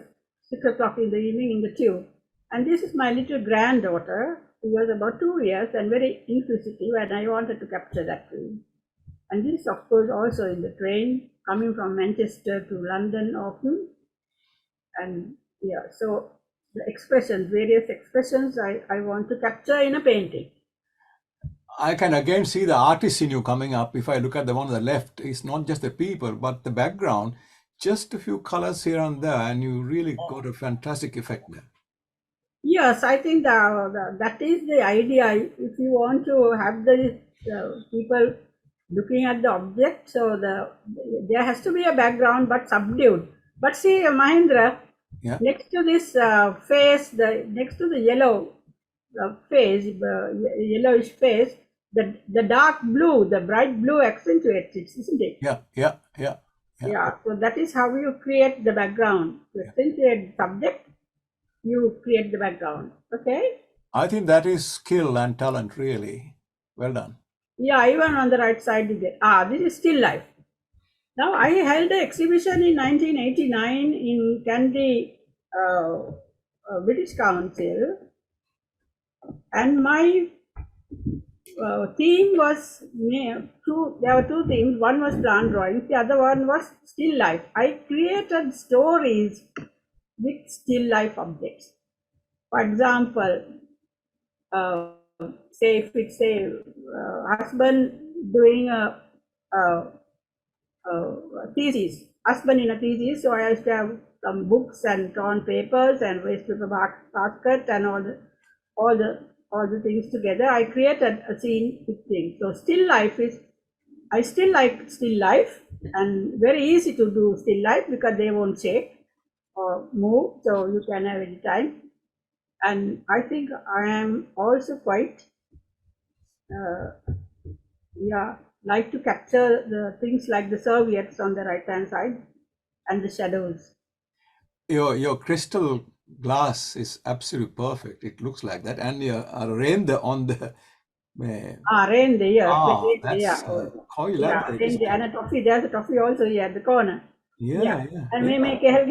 o'clock in the evening in the tube. And this is my little granddaughter, who was about 2 years and very inquisitive, and I wanted to capture that film. And this is, of course, also in the train coming from Manchester to London often. And yeah, so the expressions, various expressions I want to capture in a painting. I can again see the artist in you coming up. If I look at the one on the left, it's not just the people, but the background, just a few colors here and there, and you really got a fantastic effect there. Yes, I think that is the idea. If you want to have the people looking at the object, so there has to be a background, but subdued. But see, Mahendra, Yeah. next to this face, next to the yellow face, yellowish face, the dark blue, the bright blue accentuates it, isn't it? Yeah. Yeah. So that is how you create the background. To accentuate the subject, you create the background. Okay. I think that is skill and talent, really. Well done. Yeah, even on the right side, this is still life. Now, I held an exhibition in 1989 in Kandy, British Council, and my theme was there were two themes. One was plant drawings, the other one was still life. I created stories with still life objects. For example, say if it's a husband doing a thesis, husband in a thesis, so I used to have some books and torn papers and waste paper basket and all the things together. I created a scene with things. So still life is, I still like still life, and very easy to do still life because they won't shake or move, so you can have any time. And I think I am also quite like to capture the things like the serviettes on the right hand side and the shadows. Your crystal glass is absolutely perfect. It looks like that, and your rain on the Rain there, yes. that's how you elaborate. And a toffee, there's a toffee also here at the corner. Yeah. And may kehel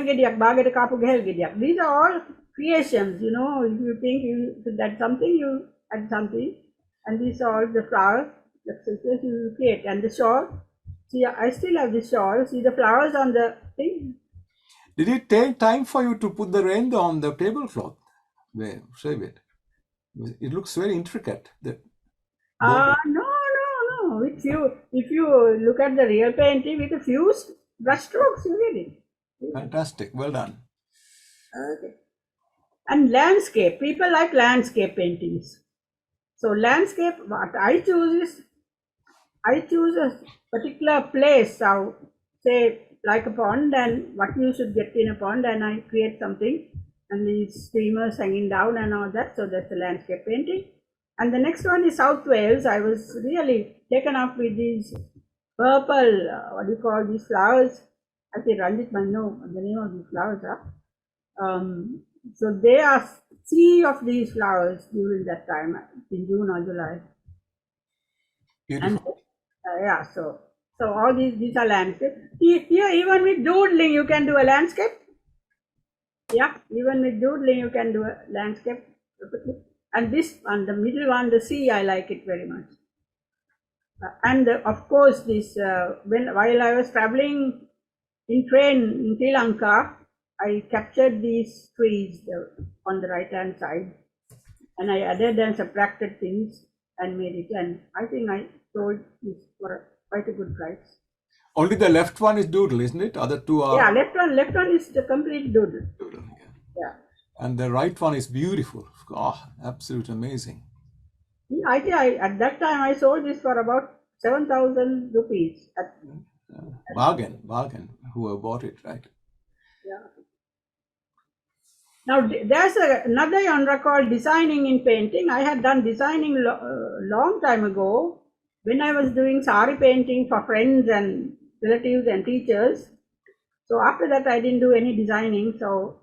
gediyak, bagada kapu kehel gediyak. These are all creations, you know. If you think you should add something, you add something. And these are all the flowers, the pictures you create. And the shawl, see, I still have the shawl. See the flowers on the thing. Did it take time for you to put the rainbow on the tablecloth? Save it. It looks very intricate. No. If you look at the real painting with a few brush strokes, you get it. Fantastic. Well done. Okay. And landscape. People like landscape paintings. So landscape, what I choose is, I choose a particular place. So say like a pond, and what you should get in a pond, and I create something, and these streamers hanging down and all that. So that's the landscape painting. And the next one is South Wales. I was really taken up with these purple, what do you call these flowers? I think Ranjit might know the name of these flowers. So there are sea of these flowers during that time, in June or July. Beautiful. And so all these are landscape. Here, even with doodling, you can do a landscape. Yeah, even with doodling, you can do a landscape. And this one, the middle one, the sea, I like it very much. And of course, this while I was traveling in train in Sri Lanka, I captured these trees on the right hand side, and I added and subtracted things and made it. And I think I sold this for quite a good price. Only the left one is doodle, isn't it? Other two are. Yeah, left one is the complete doodle. Yeah. And the right one is beautiful. Oh, absolutely amazing. I think at that time I sold this for about 7,000 rupees. Bargain. Whoever bought it, right? Yeah. Now, there's another genre called designing in painting. I had done designing long time ago when I was doing sari painting for friends and relatives and teachers. So after that, I didn't do any designing. So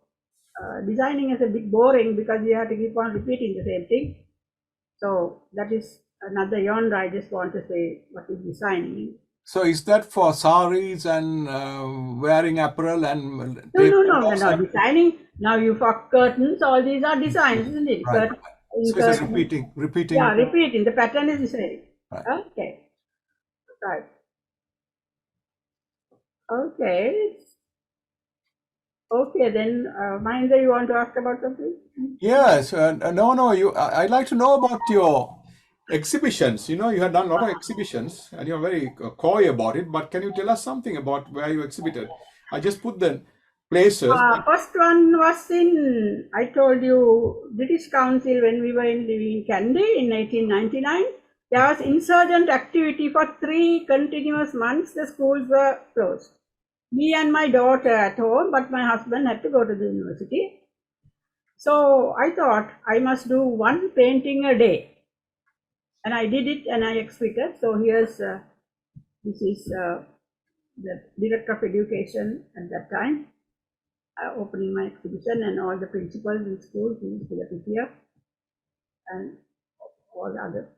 designing is a bit boring because you have to keep on repeating the same thing. So that is another genre. I just want to say what is designing. So is that for saris and wearing apparel and No. Designing. Now you for curtains, all these are designs, isn't it? Right. So it's just Curtain. repeating. Yeah, repeating. The pattern is the same. Right. Okay. Right. Okay. Okay, then, Mahinda, you want to ask about something? Yes. No. I'd like to know about your exhibitions. You know, you had done a lot of exhibitions, and you're very coy about it. But can you tell us something about where you exhibited? I just put the places. First one was in, I told you, British Council when we were living in Kandy in 1899. There was insurgent activity for 3 continuous months. The schools were closed. Me and my daughter at home, but my husband had to go to the university. So I thought I must do one painting a day. And I did it and I exhibited. So here's, this is the director of education at that time, opening my exhibition, and all the principals in schools, here, and all the others.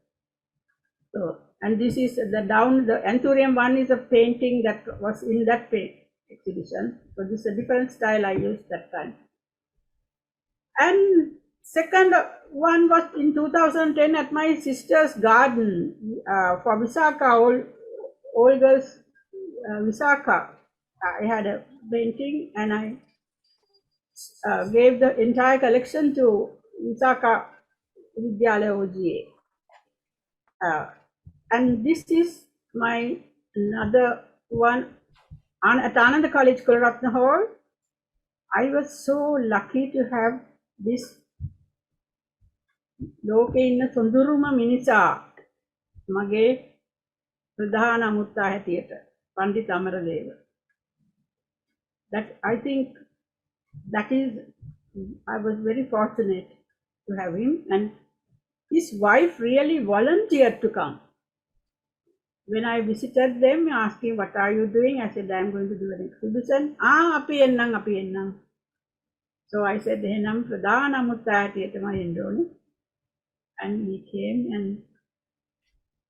So, and this is the Anthurium one is a painting that was in that exhibition. So this is a different style I used that time. And second one was in 2010 at my sister's garden for Visakha, Olga's Visakha. I had a painting and I gave the entire collection to Visakha Vidyalaya OGA. And this is my another one at Ananda College, Kularatna Hall. I was so lucky to have this ලෝකේ ඉන්න සොඳුරුම මිනිසා මගේ ප්‍රධාන අමුත්තා හැටියට පණ්ඩිත Amaradeva. That I think that is, I was very fortunate to have him, and his wife really volunteered to come. When I visited them, asking what are you doing, I said I'm going to do an exhibition. අපි එන්නම්. So I said එහෙනම් ප්‍රධාන අමුත්තා හැටියට මම එන්න ඕනේ. And he came, and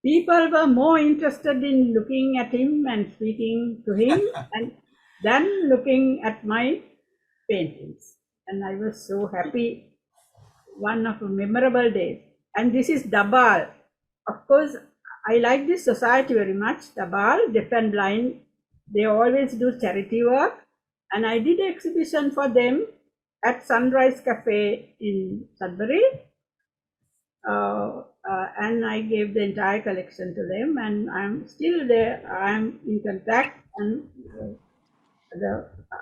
people were more interested in looking at him and speaking to him and than looking at my paintings. And I was so happy. One of the memorable days. And this is Dabal. Of course, I like this society very much. Dabal, deaf and blind, they always do charity work. And I did an exhibition for them at Sunrise Cafe in Sudbury. And I gave the entire collection to them, and I'm still there. I'm in contact, and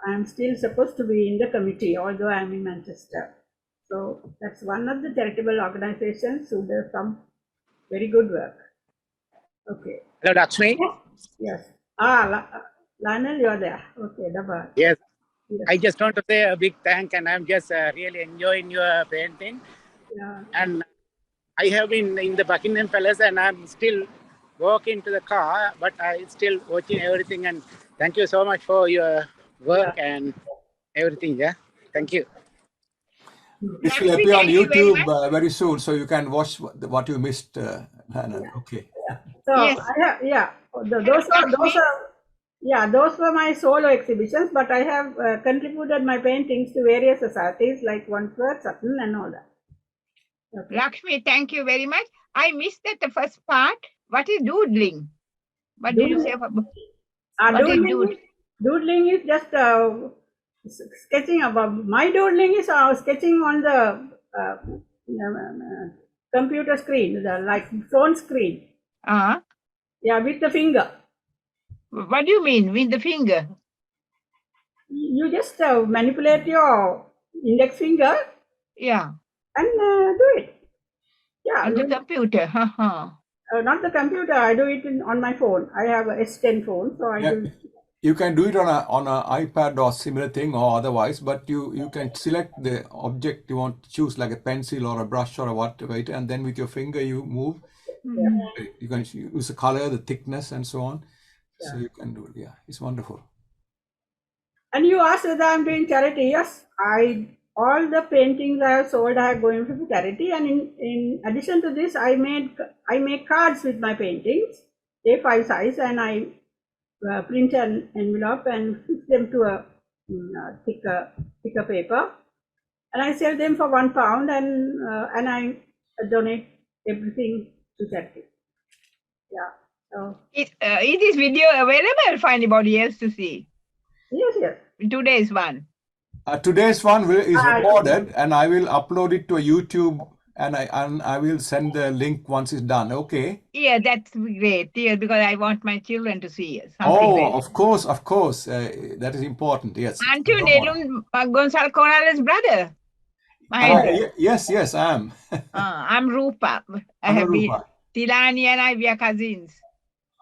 I'm still supposed to be in the committee, although I'm in Manchester. So that's one of the charitable organizations who does some very good work. Okay. Hello, Lakshmi. Yes. Lionel, you're there. Okay, Dabal. Yes. I just want to say a big thank, and I'm just really enjoying your painting. Yeah. And I have been in the Buckingham Palace, and I'm still walking to the car, but I still watching everything. And thank you so much for your work and everything. Yeah, thank you. This will appear on YouTube very soon, so you can watch what you missed, Hannah. Okay. So Yes. those were my solo exhibitions, but I have contributed my paintings to various societies like Wandsworth, Sutton, and all that. Okay. Lakshmi, thank you very much. I missed that the first part. What is doodling? What did you say about Doodling is just sketching about. My doodling is sketching on the computer screen, like phone screen. Yeah, with the finger. What do you mean with the finger? You just manipulate your index finger. Yeah. And do it. Yeah. On the computer. Not the computer. I do it on my phone. I have a S10 phone, so I do. You can do it on a iPad or similar thing or otherwise, but you can select the object you want to choose, like a pencil or a brush or a whatever, and then with your finger you move. You can use the color, the thickness, and so on. So you can do it. Yeah, it's wonderful. And you asked whether I'm doing charity. Yes, all the paintings I have sold are going to charity. And in addition to this, I make cards with my paintings, A5 size, and I print an envelope and fix them to a thicker paper, and I sell them for £1, and I donate everything to charity. Yeah. So Is this video available for anybody else to see? yes. Today's one. Today's one is recorded, and I will upload it to a YouTube, and I will send the link once it's done. Okay. Yeah, that's great. Yeah, because I want my children to see it. Oh, of course. That is important. Yes. Aren't you Nelun Gonzalo Corrales' brother? Yes, I am. I'm Rupa. Rupa. Tilani and I, we are cousins.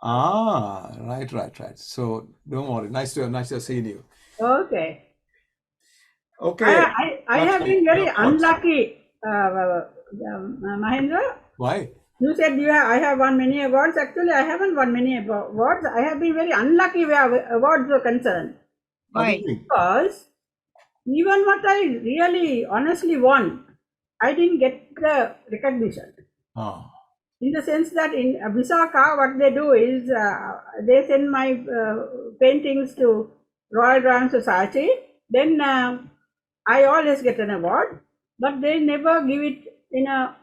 Right. So don't worry. Nice to have seen you. Okay. Okay. I have been very unlucky, Mahendra. Why? You said I have won many awards. Actually, I haven't won many awards. I have been very unlucky where awards were concerned. Why? Because even what I really honestly won, I didn't get the recognition. In the sense that in Visaka, what they do is they send my paintings to Royal Drawing Society. Then I always get an award, but they never give it in a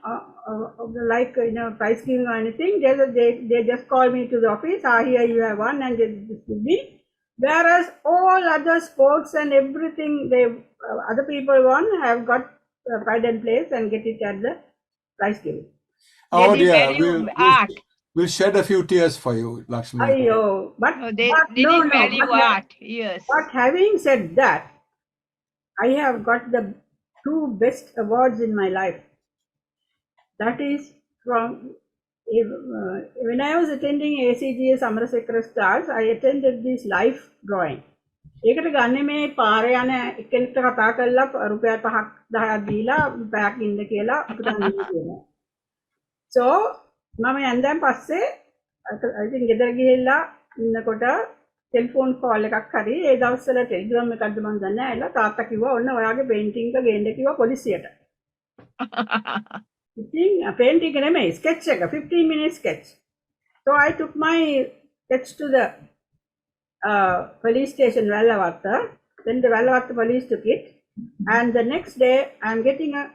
prize giving or anything. They just call me to the office. Here you have won, and this will be. Whereas all other sports and everything other people won have got pride and place and get it at the prize giving. Oh dear, we'll shed a few tears for you, Lakshmi. But they didn't value art. Yes. But having said that, I have got the 2 best awards in my life. That is from when I was attending ACGS Amarasekara Stars, I attended this life drawing. ඒකට ගන්නේ මේ පාරේ යන එක්කෙනෙක්ට කතා කරලා රුපියල් 5ක් 10ක් දීලා පැයක් ඉන්න කියලා අපිට කියනවා. So මම යන්දන් පස්සේ ඉතින් ගෙදර ගිහිල්ලා ඉන්නකොට ටෙලිෆෝන් කෝල් එකක් හරි ඒ දවස්වල ටෙලිග්‍රෑම් එකක්ද මන් දන්නේ නැහැ. එලා තාත්තා කිව්වා ඔන්න ඔයාගේ පේන්ටිං එක ගේන්න කිව්වා පොලිසියට. ඉතින් පේන්ටිං එක නෙමෙයි ස්කෙච් එක 15 minute sketch. So I took my sketch to the police station Vallavatta. Then the Vallavatta police took it, and the next day I'm getting a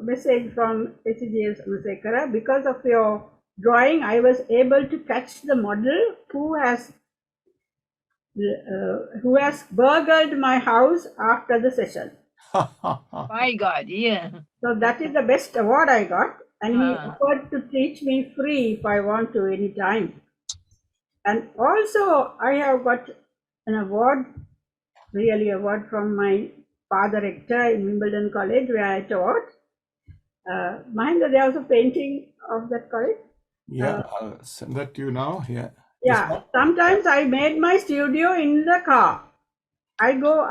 message from SCGS Amasekara, because of your drawing I was able to catch the model who has burgled my house after the session. My God, yeah. So that is the best award I got, and he offered to teach me free if I want to any time. And also I have got an award, really award from my father rector in Wimbledon College where I taught. Mahendra, there was a painting of that college. Yeah, I'll send that to you now. Yeah, sometimes I made my studio in the car. I go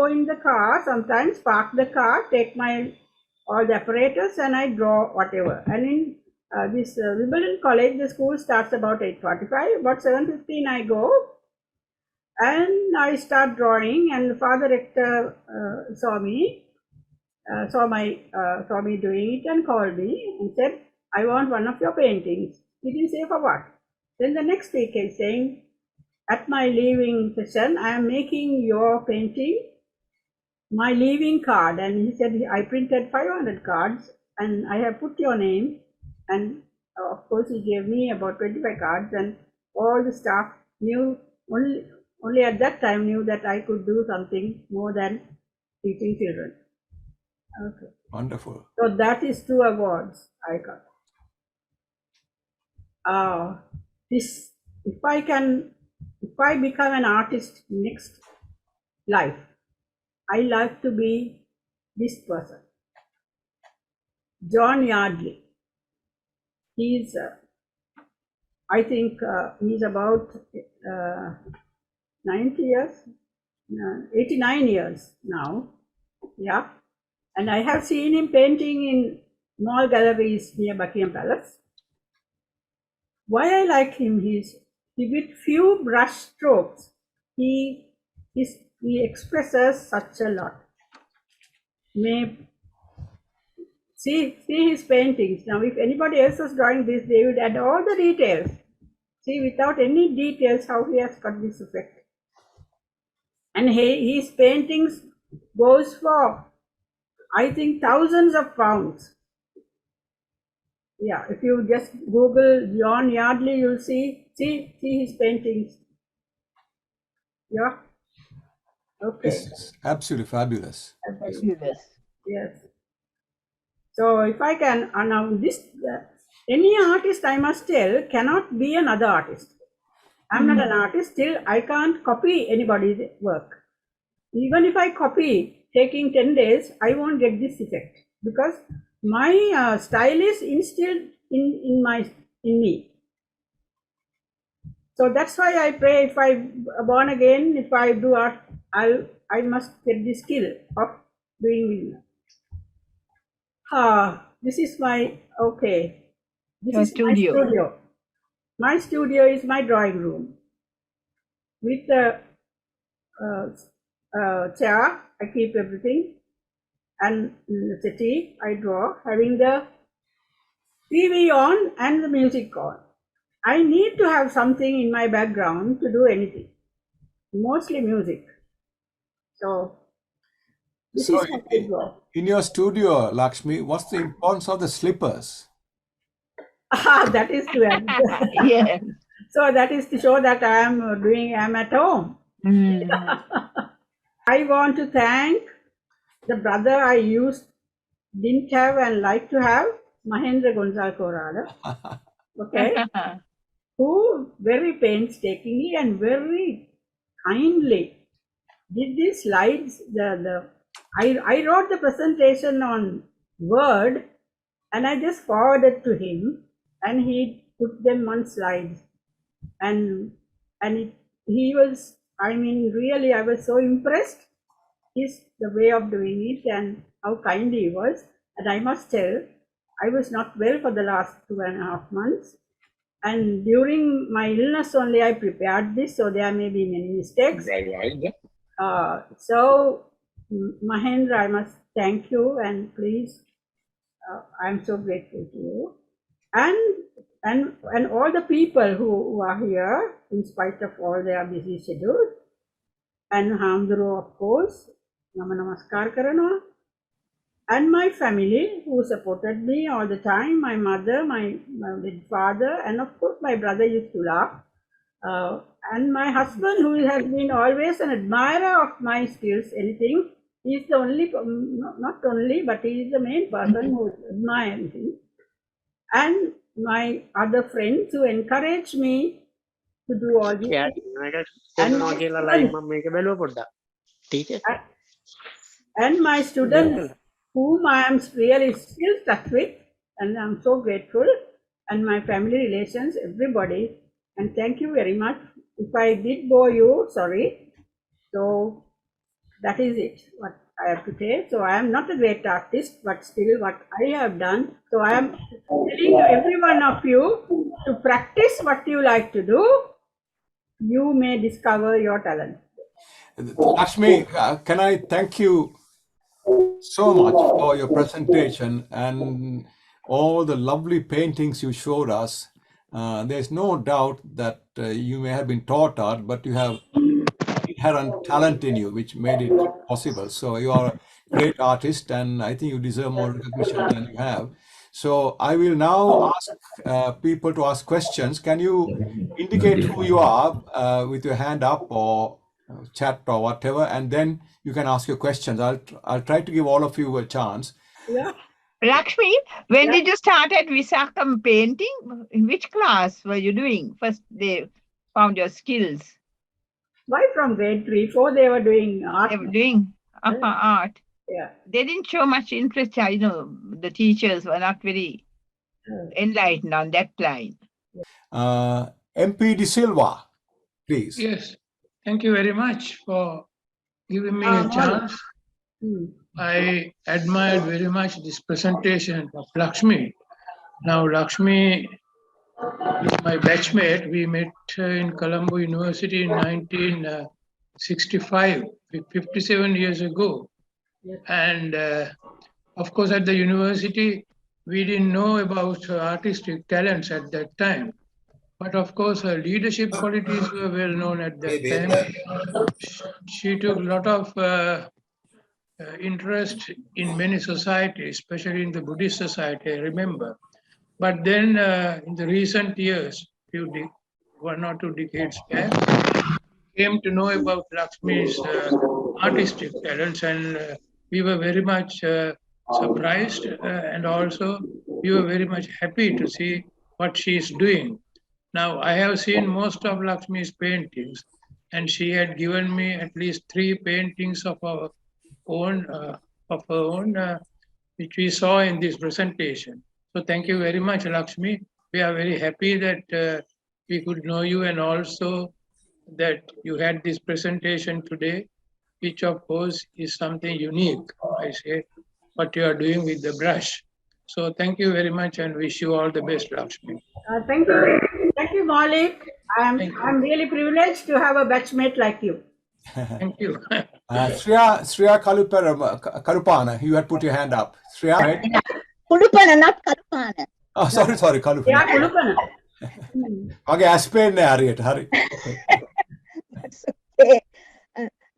in the car, sometimes park the car, take all the apparatus, and I draw whatever. And in this Wimbledon College, the school starts about 8:45. About 7:15 I go, and I start drawing. And the father rector saw me doing it and called me and said, "I want one of your paintings." He didn't say for what. Then the next week he's saying, "At my leaving session, I am making your painting my leaving card." And he said, "I printed 500 cards and I have put your name." And of course he gave me about 25 cards, and all the staff knew, only at that time knew that I could do something more than teaching children. Okay. Wonderful. So that is 2 awards I got. If I become an artist next life, I like to be this person, John Yardley. He's, I think he's about 90 years, 89 years now. Yeah. And I have seen him painting in small galleries near Buckingham Palace. Why I like him is with few brush strokes, he expresses such a lot. May see his paintings. Now, if anybody else was drawing this, they would add all the details. See, without any details, how he has got this effect. And his paintings goes for, I think, thousands of pounds. Yeah, if you just Google John Yardley, you'll see his paintings. Yeah. Okay. This is absolutely fabulous. Fabulous. Yes. So if I can now this any artist, I must tell, cannot be another artist. I'm not an artist. Still, I can't copy anybody's work. Even if I copy, taking 10 days, I won't get this effect because my style is instilled in me. So that's why I pray, if I born again, if I do art, I must get the skill of doing. This is my This Your is studio. my studio. My studio is my drawing room with the chair. I keep everything, and the settee I draw, having the TV on and the music on. I need to have something in my background to do anything, mostly music. So this So, is how I draw. in your studio, Lakshmi, what's the importance of the slippers? That is to add. Yeah. So that is to show that I'm at home. I want to thank the brother I didn't have and like to have, Mahendra Gonzal Korala. Okay. Who very painstakingly and very kindly did these slides. I wrote the presentation on Word and I just forwarded to him and he put them on slides. And he was, I mean, really, I was so impressed. The way of doing it and how kind he was. And I must tell, I was not well for the last 2.5 months. And during my illness only, I prepared this, so there may be many mistakes. So, Mahendra, I must thank you and please, I'm so grateful to you. And all the people who are here, in spite of all their busy schedules, and Hamduro, of course, Nama Namaskar Karana, and my family who supported me all the time, my mother, my father, and of course my brother used to laugh, and my husband who has been always an admirer of my skills, anything, he's the only, not only, but he is the main person who admires me, and my other friends who encourage me to do all these things. And my students whom I am really still stuck with, and I'm so grateful, and my family relations, everybody, and thank you very much. If I did bore you, sorry. So that is it, what I have to say. So I am not a great artist, but still what I have done. So I am telling to every one of you to practice what you like to do. You may discover your talent. Lakshmi, can I thank you so much for your presentation and all the lovely paintings you showed us. There's no doubt that you may have been taught art, but you have inherent talent in you, which made it possible. So you are a great artist, and I think you deserve more recognition than you have. So I will now ask people to ask questions. Can you indicate who you are with your hand up or chat or whatever, and then you can ask your questions. I'll try to give all of you a chance. Yeah. Lakshmi, when did you start at Visakam painting? In which class were you doing? First, they found your skills. Why from grade 3, 4 they were doing art. They were doing art. Yeah. They didn't show much interest. I know the teachers were not very enlightened on that line. MP De Silva, please. Yes. Thank you very much for giving me a Molly. chance. Hmm. I admired very much this presentation of Lakshmi. Now, Lakshmi is my batchmate. We met in Colombo University in 1965, 57 years ago. Yes. And of course, at the university, we didn't know about her artistic talents at that time. But of course, her leadership qualities were well known at that time. She took a lot of interest in many societies, especially in the Buddhist society, I remember. But then in the recent years, 1 or 2 decades back, came to know about Lakshmi's artistic talents, and we were very much surprised, and also we were very much happy to see what she is doing. Now, I have seen most of Lakshmi's paintings, and she had given me at least 3 paintings of her own, which we saw in this presentation. So thank you very much, Lakshmi. We are very happy that we could know you, and also that you had this presentation today, which of course is something unique, I say, what you are doing with the brush. So thank you very much and wish you all the best, Lakshmi. Thank you, Molly. Thank you. I'm really privileged to have a batchmate like you. Thank you. Sriya Kalupana, you had put your hand up. Sriya, right? Kulupana, not Kalupana. Oh, sorry, Kalupana. Yeah, Kulupana. Okay, I spelled it. Hurry. That's okay.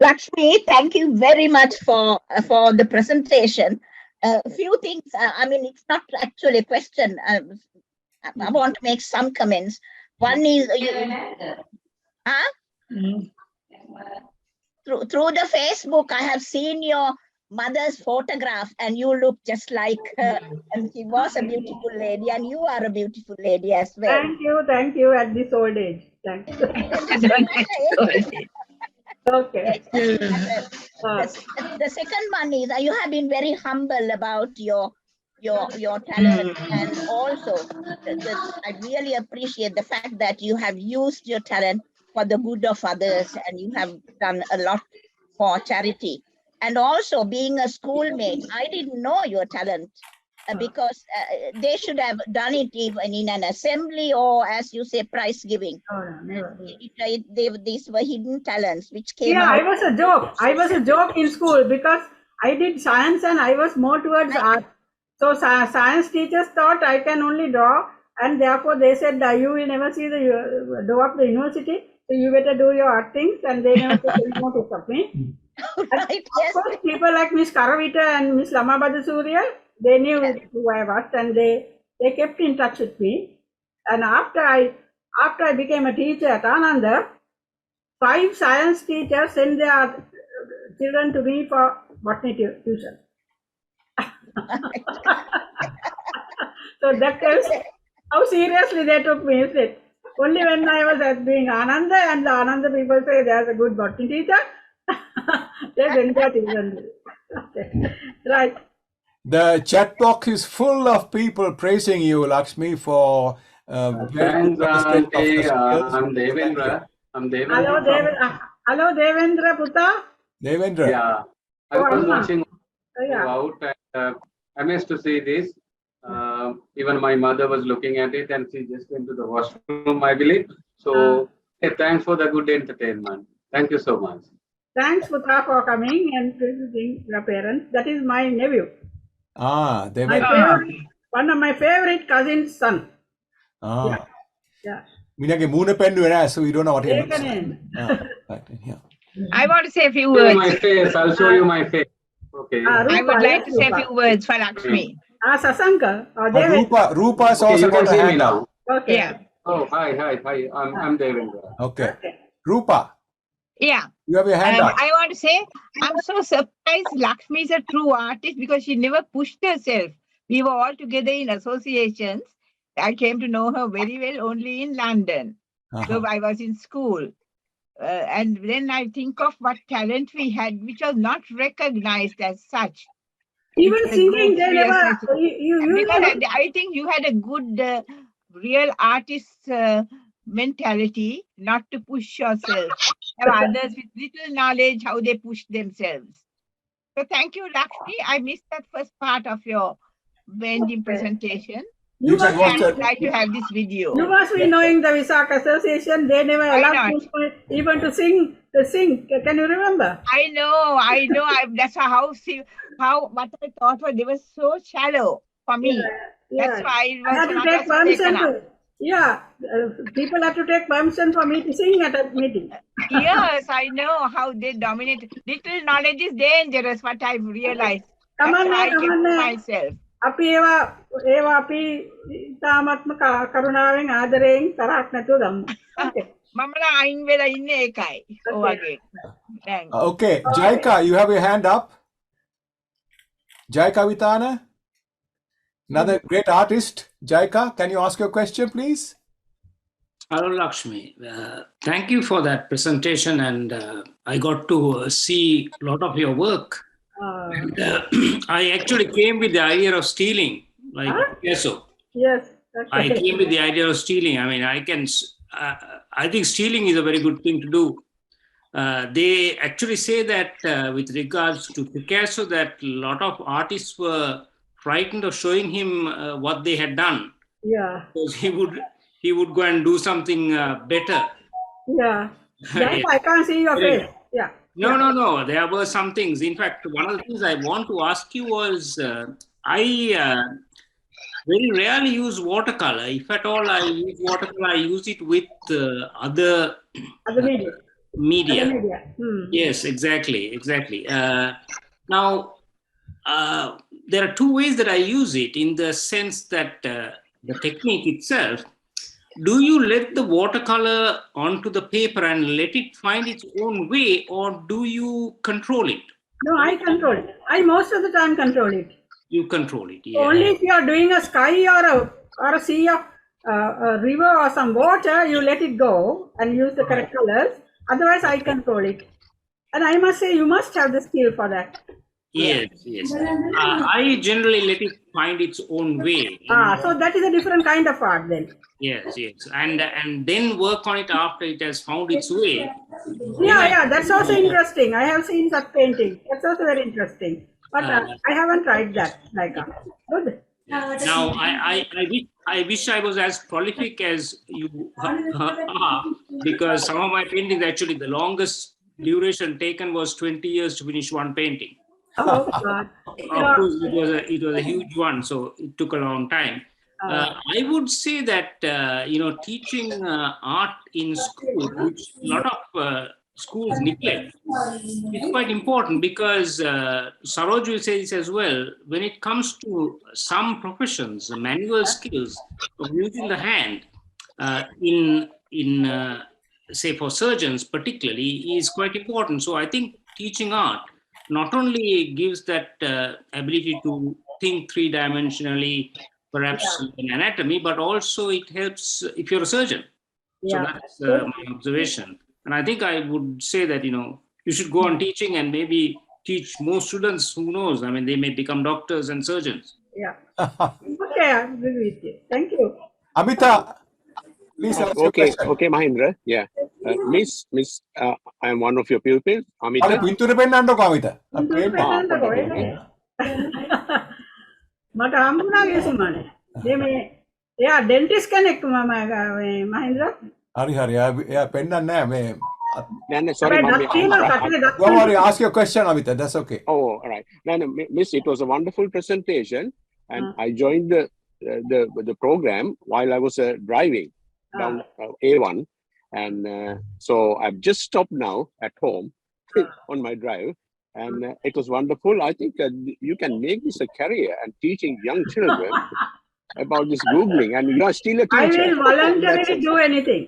Lakshmi, thank you very much for the presentation. A few things. I mean, it's not actually a question. I want to make some comments. One is through the Facebook, I have seen your mother's photograph, and you look just like her. And she was a beautiful lady, and you are a beautiful lady as well. Thank you at this old age. Thanks. Okay. The second one is you have been very humble about your talent, and also I really appreciate the fact that you have used your talent for the good of others, and you have done a lot for charity. And also being a schoolmate, I didn't know your talent because they should have done it even in an assembly or, as you say, prize giving. Oh, no, never. These were hidden talents which came Yeah, out. I was a joke. I was a joke in school because I did science and I was more towards art. So science teachers thought I can only draw, and therefore they said that you will never see the door of the university, so you better do your art things, and they never took any notice of me. Right, yes. Of course, people like Miss Karavita and Miss Lamabada Surya, they knew who I was, and they kept in touch with me. And after I became a teacher at Ananda, 5 science teachers sent their children to me for botany tuition. So that tells how seriously they took me, is it? Only when I was at doing Ananda, and the Ananda people say there's a good botany teacher, they sent their children. Okay. Right. The chat box is full of people praising you, Lakshmi, for Thanks, Auntie. I'm Devendra. Hello, Devendra Putta. Devendra. Yeah, I was watching Yeah. out, and amazed to see this. Even my mother was looking at it, and she just went to the washroom, I believe. So, hey, thanks for the good entertainment. Thank you so much. Thanks, Putta, for coming and visiting your parents. That is my nephew. Devendra. One of my favorite cousin's son. Yeah. Minage moona pennu na, so we don't know what he looks Right, yeah. I want to say a few Show you words. my face. I'll show you my face. Okay. I would like to say a few words for Lakshmi. Sasanka. David. Rupa is Okay, also you can got a see me hand now. up. Okay. Yeah. Oh, hi. I'm Devendra. Okay. Rupa, Yeah. you have your hand up. I want to say, I'm so surprised Lakshmi is a true artist because she never pushed herself. We were all together in associations. I came to know her very well only in London. So I was in school. And then I think of what talent we had, which was not recognized as such. Even The singing, groups they we never. associated. Because I think you had a good, real artist mentality, not to push yourself. have others with little knowledge how they push themselves. So thank you, Lakshmi. I missed that first part of your vending presentation. You Richard, must, what's I the would like to have this video. you must be knowing the Visak Association. They never Why allowed not? people even to sing. Can you remember? I know. That's how what I thought was they were so shallow for me. That's why it I was had to not take also taken permission up. people had to take permission for me to sing at a meeting. Yes, I know how they dominate. Little knowledge is dangerous, what I've realized. That's why I kept to myself. අපි ඒවා අපි තාමත්ම කරුණාවෙන් ආදරයෙන් තරහක් නැතුව ගමු. Okay. මමලා අයින් වෙලා ඉන්නේ ඒකයි. ඔවගේ. Thanks. Okay, Jaika, you have your hand up. Jaika Vitana, another great artist. Jaika, can you ask your question, please? Hello, Lakshmi. Thank you for that presentation, and I got to see a lot of your work. And, I actually came with the idea of stealing, like Picasso. Yes. Okay. I came with the idea of stealing. I mean, I think stealing is a very good thing to do. They actually say that with regards to Picasso, that a lot of artists were frightened of showing him what they had done. Yeah. Because he would go and do something better. Yeah. Yes, I can't see your face. Yeah. No. There were some things. In fact, one of the things I want to ask you was, I very rarely use watercolor. If at all I use watercolor, I use it with other media. Media. Other media. Yes, exactly. Now, there are two ways that I use it, in the sense that the technique itself. Do you let the watercolor onto the paper and let it find its own way, or do you control it? No, I control it. I most of the time control it. You control it, yeah. Only if you are doing a sky or a sea of a river or some water, you let it go and use the correct colors. Otherwise, I control it. And I must say, you must have the skill for that. Yes. I generally let it find its own way. So that is a different kind of art then. Yes. And then work on it after it has found its way. Yeah, that's also interesting. I have seen such painting. That's also very interesting. But I haven't tried that. Good. Now, I wish I was as prolific as you are, because some of my paintings, actually, the longest duration taken was 20 years to finish one painting. Oh, God. Of course, it was a huge one, so it took a long time. I would say that, teaching art in school, which a lot of schools neglect, is quite important, because Saroj will say this as well. When it comes to some professions, manual skills of using the hand say for surgeons particularly, is quite important. So I think teaching art not only gives that ability to think three-dimensionally, perhaps in anatomy, but also it helps if you're a surgeon. So that's my observation. And I think I would say that, you should go on teaching and maybe teach more students. Who knows? I mean, they may become doctors and surgeons. Yeah. Okay, I agree with you. Thank you. Amita, please ask your question. Okay, Mahendra. Yeah. Miss, I am one of your pupils. Amita. Pintura pennannako Amita. මට හම්බුණාගේ සුමානේ. එයා dentist කෙනෙක් මහේන්ද්‍ර. හරි. එයා පෙන්නන්නේ නැහැ මේ. No, sorry, Don't worry, ask your question, Amita. That's okay. Oh, all right. No, Miss, it was a wonderful presentation, and I joined the program while I was driving down A1, and so I've just stopped now at home on my drive, and it was wonderful. I think you can make this a career and teaching young children about this Googling, and you are still a teacher. I will voluntarily do anything.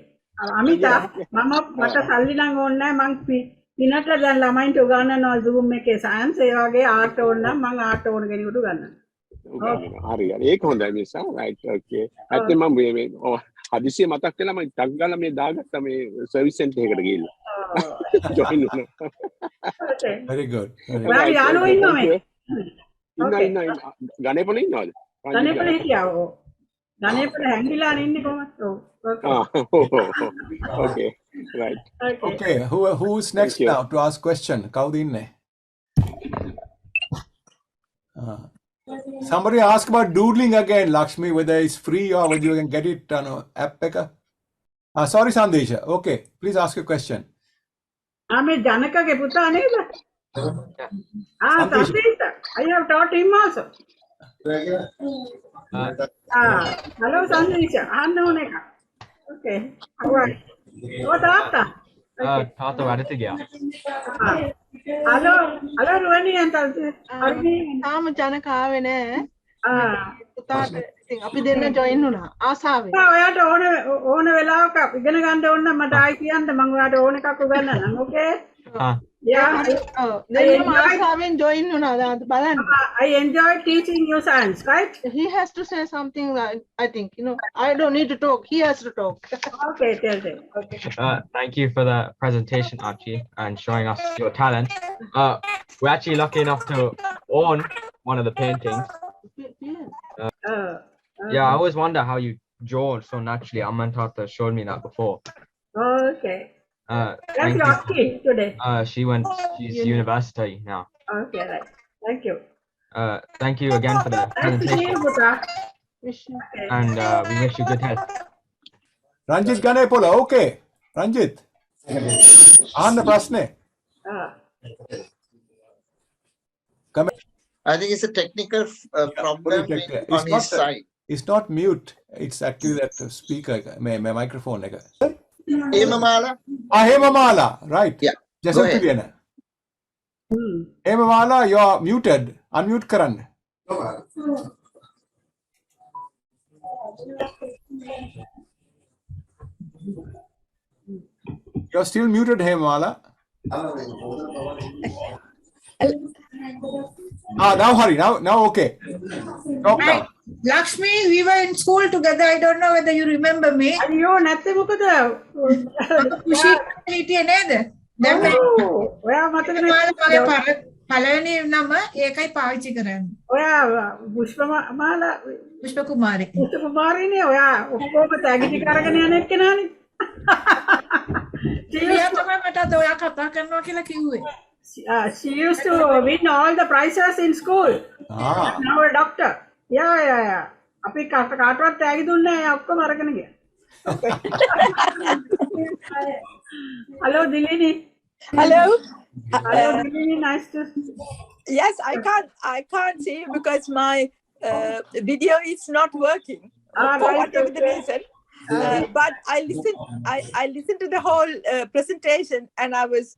Amita, මට සල්ලි නම් ඕනේ නැහැ. මං පිනට දැන් ළමයින්ට උගන්වනවා Zoom එකේ science ඒ වගේ ආර්ට් ඕන නම් මං ආර්ට් ඕන කෙනෙකුට උගන්වනවා. හරි. ඒක හොඳයි මිස්. right. okay. ඇත්තටම මම මේ හදිසියෙ මතක් වෙලා මම ටක් ගාලා මේ දාගත්තා මේ සර්විස් සෙන්ටර් එකට ගිහිල්ලා. join වුණා. Okay. Very good. ඔයාලා යාළුවෝ ඉන්නව මේ? ඉන්න ගණේපොලේ ඉන්නවද? ගණේපොලේ හිටියා. ධනේපල හැංගිලා ඉන්නේ කොහමද? ඔව්. Okay, right. Okay. Okay, who's next you. now to ask question? Kavud inne? Somebody ask about doodling again, Lakshmi, whether it's free or whether you can get it on app peka. Sorry, Sandesha. Okay, please ask your question. මේ ජනකගේ පුතා නේද? සන්දීෂ. I have taught him also. Hello, Sandesha. අහන්න ඕන එක. Okay. All right. තාත්තා. තාත්තා වැඩට ගියා. Hello, රුවනි අන්තල්. තාම ජනක ආවේ නැහැ. පුතාට ඉතින් අපි දෙන්න ජොයින් වුණා ආසාවෙන්. ඔයාට ඕන වෙලාවක ඉගෙන ගන්න ඕන නම් මට ආයි කියන්න මම ඔයාට ඕන එකක් උගන්වන්නම්. Okay? Yeah. දෙන්නම ආසාවෙන් ජොයින් වුණා. බලන්න. I enjoy teaching you science, right? He has to say something. I think, I don't need to talk. He has to talk. Okay, tell them. Okay. Thank you for the presentation, Archie, and showing us your talent. We're actually lucky enough to own one of the paintings. Yeah, I always wonder how you draw so naturally. Amantata showed me that before. Okay. Thank you. Lucky today. She's university now. Okay, right. Thank you. Thank you again for the presentation. And we wish you good health. Ranjit Ganepola, okay. Ranjit. Anna Prasne. I think it's a technical problem on his side. It's not mute. It's actually that speaker, my microphone. Hemamala? Hemamala, right. Yeah. Jason Piliana. Hemamala, you're muted. Unmute Karan. You're still muted, Hemamala. Now hurry. Now okay. Talk now. Lakshmi, we were in school together. I don't know whether you remember me. අයියෝ නැත්තේ මොකද? කුෂි හිටියේ නේද? දැන් ඔයා මතක නැහැ. පළවෙනි නම ඒකයි පාවිච්චි කරන්නේ. ඔයා පුෂ්පමාලා පුෂ්පකුමාරි. පුෂ්පකුමාරිනේ ඔයා ඔක්කොම තැගිටි කරගෙන යන එක්කෙනානේ. ඊයා තමයි මට ඔයා කතා කරනවා කියලා කිව්වේ. She used to win all the prizes in school. Now a doctor. Yeah. අපි කාටවත් තෑගි දුන්නේ නැහැ. ඔක්කොම අරගෙන ගියා. Hello, Dilini. Hello. Hello, Dilini. Nice to. Yes, I can't see you because my video is not working for whatever the reason. But I listened to the whole presentation, and I was,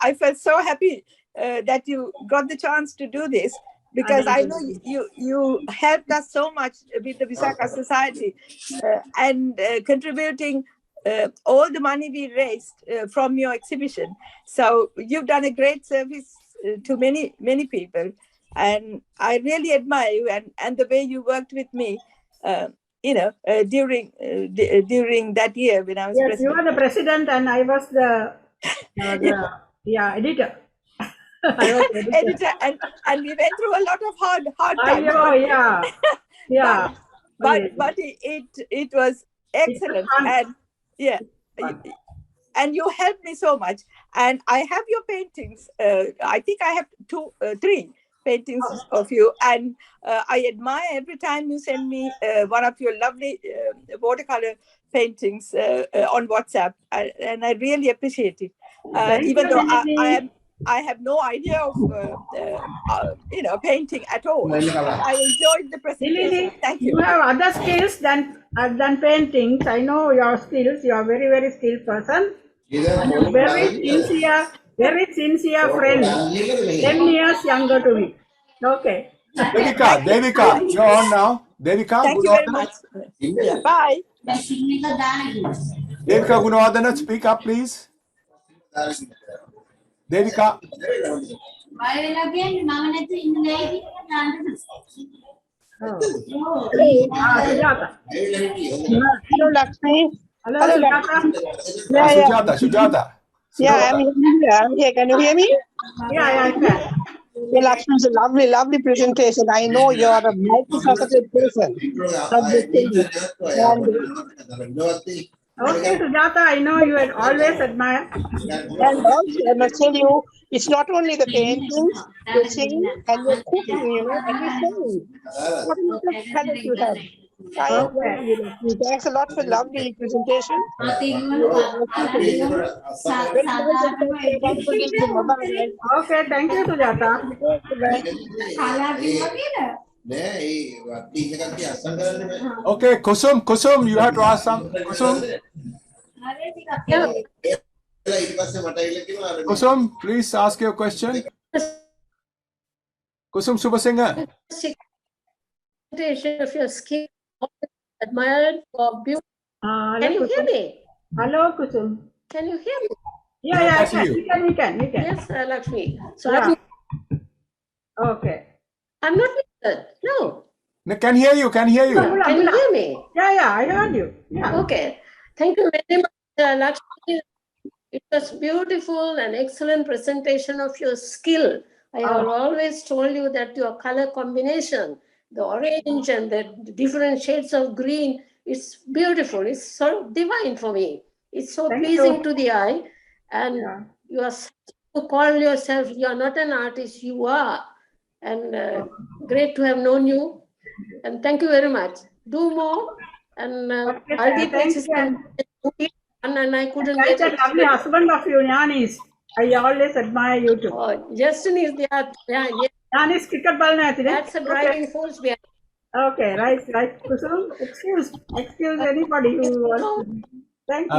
I felt so happy that you got the chance to do this, because I know you helped us so much with the Visakha Society and contributing all the money we raised from your exhibition. So you've done a great service to many people, and I really admire you and the way you worked with me. During that year when I was president. Yes, you were the president and I was the editor. Editor, and we went through a lot of hard times. Yeah. But it was excellent, and you helped me so much. And I have your paintings. I think I have 3 paintings of you, and I admire every time you send me one of your lovely watercolor paintings on WhatsApp, and I really appreciate it. Even though I have no idea of painting at all, I enjoyed the presentation. Thank you. You have other skills than paintings. I know your skills. You are very, very skilled person. Very sincere friend. 10 years younger to me. Okay. Devika, you're on now. Devika, thank you very much. Bye. Devika Gunawardana, speak up, please. Devika. Hello, Lakshmi. Hello, Sujata. Yeah, I'm here. Can you hear me? Yeah, I can. Yeah, Lakshmi, it's a lovely, lovely presentation. I know you're a multifaceted person. Okay, Sujata, I know you had always admired. And also, I must tell you, it's not only the paintings, the singing, and the cooking, you know, and the singing. What a lot of talent you have. I admire you, Lakshmi. Thanks a lot for lovely presentation. Okay, thank you, Sujata. Okay, Kusum, you have to ask some. Kusum, please ask your question. Kusum Subasinghe. Of your skill, admired for beauty. Can you hear me? Hello, Kusum. Can you hear me? Yeah, we can. Yes, Lakshmi. So Yeah. Okay. I'm not listening. No. No, can hear you. Can you hear me? Yeah, I heard you. Yeah. Okay. Thank you very much, Lakshmi. It was beautiful and excellent presentation of your skill. I have always told you that your color combination, the orange and the different shades of green, it's beautiful. It's so divine for me. It's so pleasing to the eye. And you are to call yourself, you are not an artist, you are. And great to have known you. And thank you very much. Do more. And I'll be persistent. And I couldn't Like get that lovely husband of you, Yanis. I always admire you too. Oh, Justin is there. Yeah. Yanis cricket ball na ati. That's a driving force behind. Okay, right. Kusum, excuse anybody who wants to. Thank you.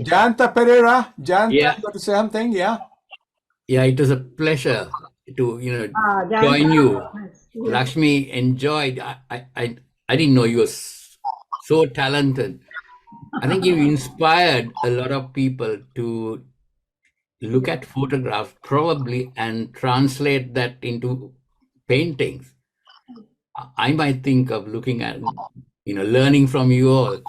Janta Perera, Janta, Yeah. you got to say something, yeah? Yeah, it was a pleasure to join you. Lakshmi, enjoyed. I didn't know you were so talented. I think you inspired a lot of people to look at photographs probably and translate that into paintings. I might think of looking at, learning from you all.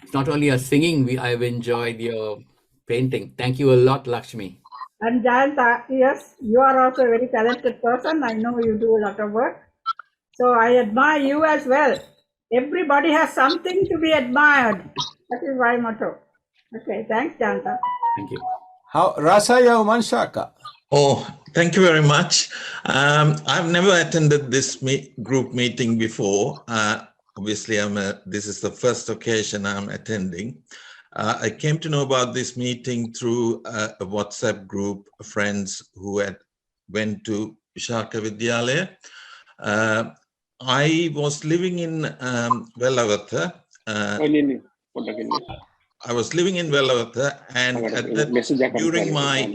It's not only your singing, I've enjoyed your painting. Thank you a lot, Lakshmi. And Jayanta, yes, you are also a very talented person. I know you do a lot of work. So I admire you as well. Everybody has something to be admired. That is my motto. Okay, thanks, Jayanta. Thank you. How Rasaya Umanshaka? Oh, thank you very much. I've never attended this group meeting before. Obviously, this is the first occasion I'm attending. I came to know about this meeting through a WhatsApp group of friends who went to Vishaka Vidyalaya. I was living in Vellavatha. I was living in Vellavatha, and during my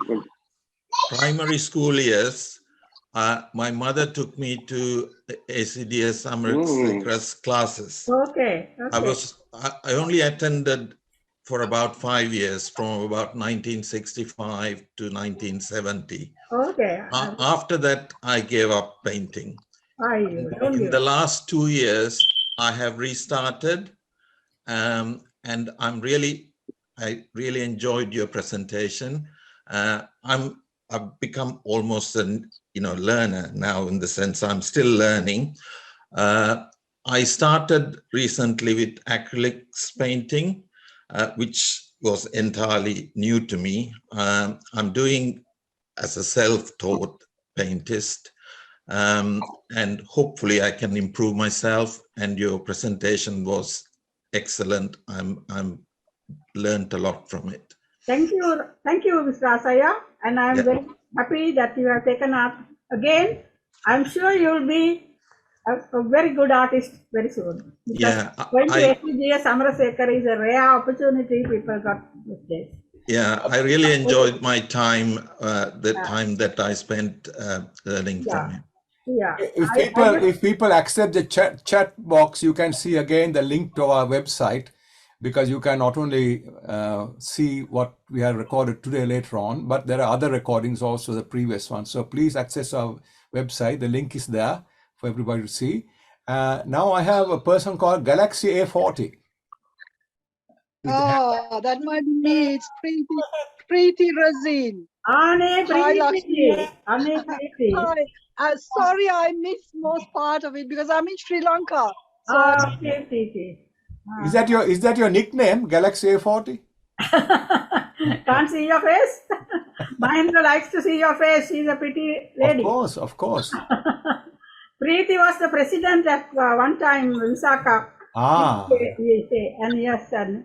primary school years, my mother took me to ACDS Amrit classes. Okay. I only attended for about 5 years, from about 1965 to 1970. Okay. After that, I gave up painting. In the last 2 years, I have restarted, and I really enjoyed your presentation. I've become almost a learner now, in the sense I'm still learning. I started recently with acrylics painting, which was entirely new to me. I'm doing as a self-taught paintist, and hopefully I can improve myself. And your presentation was excellent. I'm learned a lot from it. Thank you, Mr. Asaya, and I'm very happy that you have taken up again. I'm sure you'll be a very good artist very soon. Yeah, going to SLLS Amrasekar is a rare opportunity people got these days. Yeah, I really enjoyed my time, the time that I spent learning from him. Yeah. If people accept the chat box, you can see again the link to our website, because you can not only see what we have recorded today later on, but there are other recordings also, the previous one. So please access our website. The link is there for everybody to see. Now I have a person called Galaxy A40. Oh, that might be, it's pretty Rosine. Ane Hi, Lakshmi. Preeti. Ane Preeti. Hi. Sorry, I missed most part of it because I'm in Sri Lanka. So Okay, Preeti. Is that your nickname, Galaxy A40? Can't see your face? Mahendra likes to see your face. She's a pretty lady. Of course. Preeti was the president at one time, Visaka. Ah. And yes, and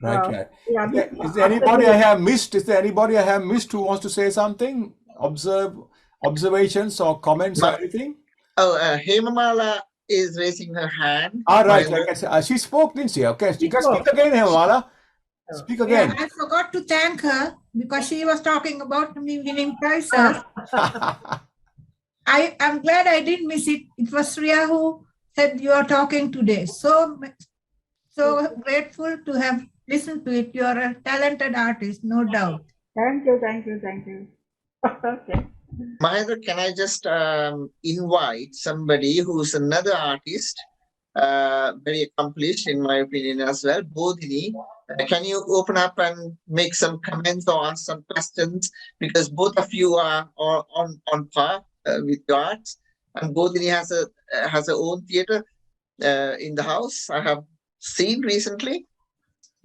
Right. yeah, Is there anybody I have missed? Is there anybody I have missed who wants to say something? Observations or comments or anything? Hemamala is raising her hand. Right. I can say, she spoke, didn't she? Okay, you can speak again, Hemamala. Speak again. Yeah, I forgot to thank her because she was talking about me winning prizes. I'm glad I didn't miss it. It was Ria who said you are talking today. So grateful to have listened to it. You are a talented artist, no doubt. Thank you. Okay. Mahendra, can I just invite somebody who's another artist, very accomplished in my opinion as well, Bodhini. Can you open up and make some comments or ask some questions? Because both of you are on par with your arts, and Bodhini has her own theater in the house. I have seen recently.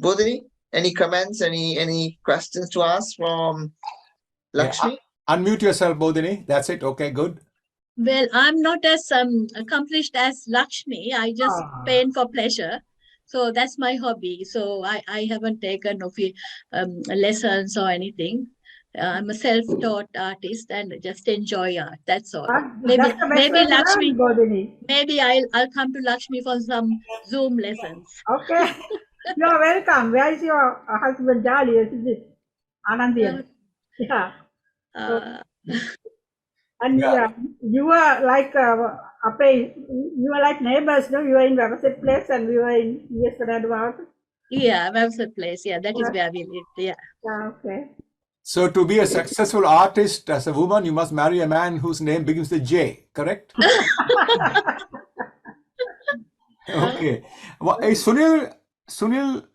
Bodhini, any comments, any questions to ask from Lakshmi? Yeah, unmute yourself, Bodhini. That's it. Okay, good. Well, I'm not as accomplished as Lakshmi. I just paint for pleasure. So that's my hobby. So I haven't taken lessons or anything. I'm a self-taught artist and just enjoy art. That's all. Maybe Lakshmi. Maybe I'll come to Lakshmi for some Zoom lessons. Okay. You're welcome. Where is your husband, Jali? Is it Anandian? Yeah. And you were like you were like neighbors, no? You were in Website Place and we were in Western. Yeah, Website Place. Yeah, that is where we lived. Yeah. Okay. So to be a successful artist as a woman, you must marry a man whose name begins with J, correct? Okay. Hey, Sunil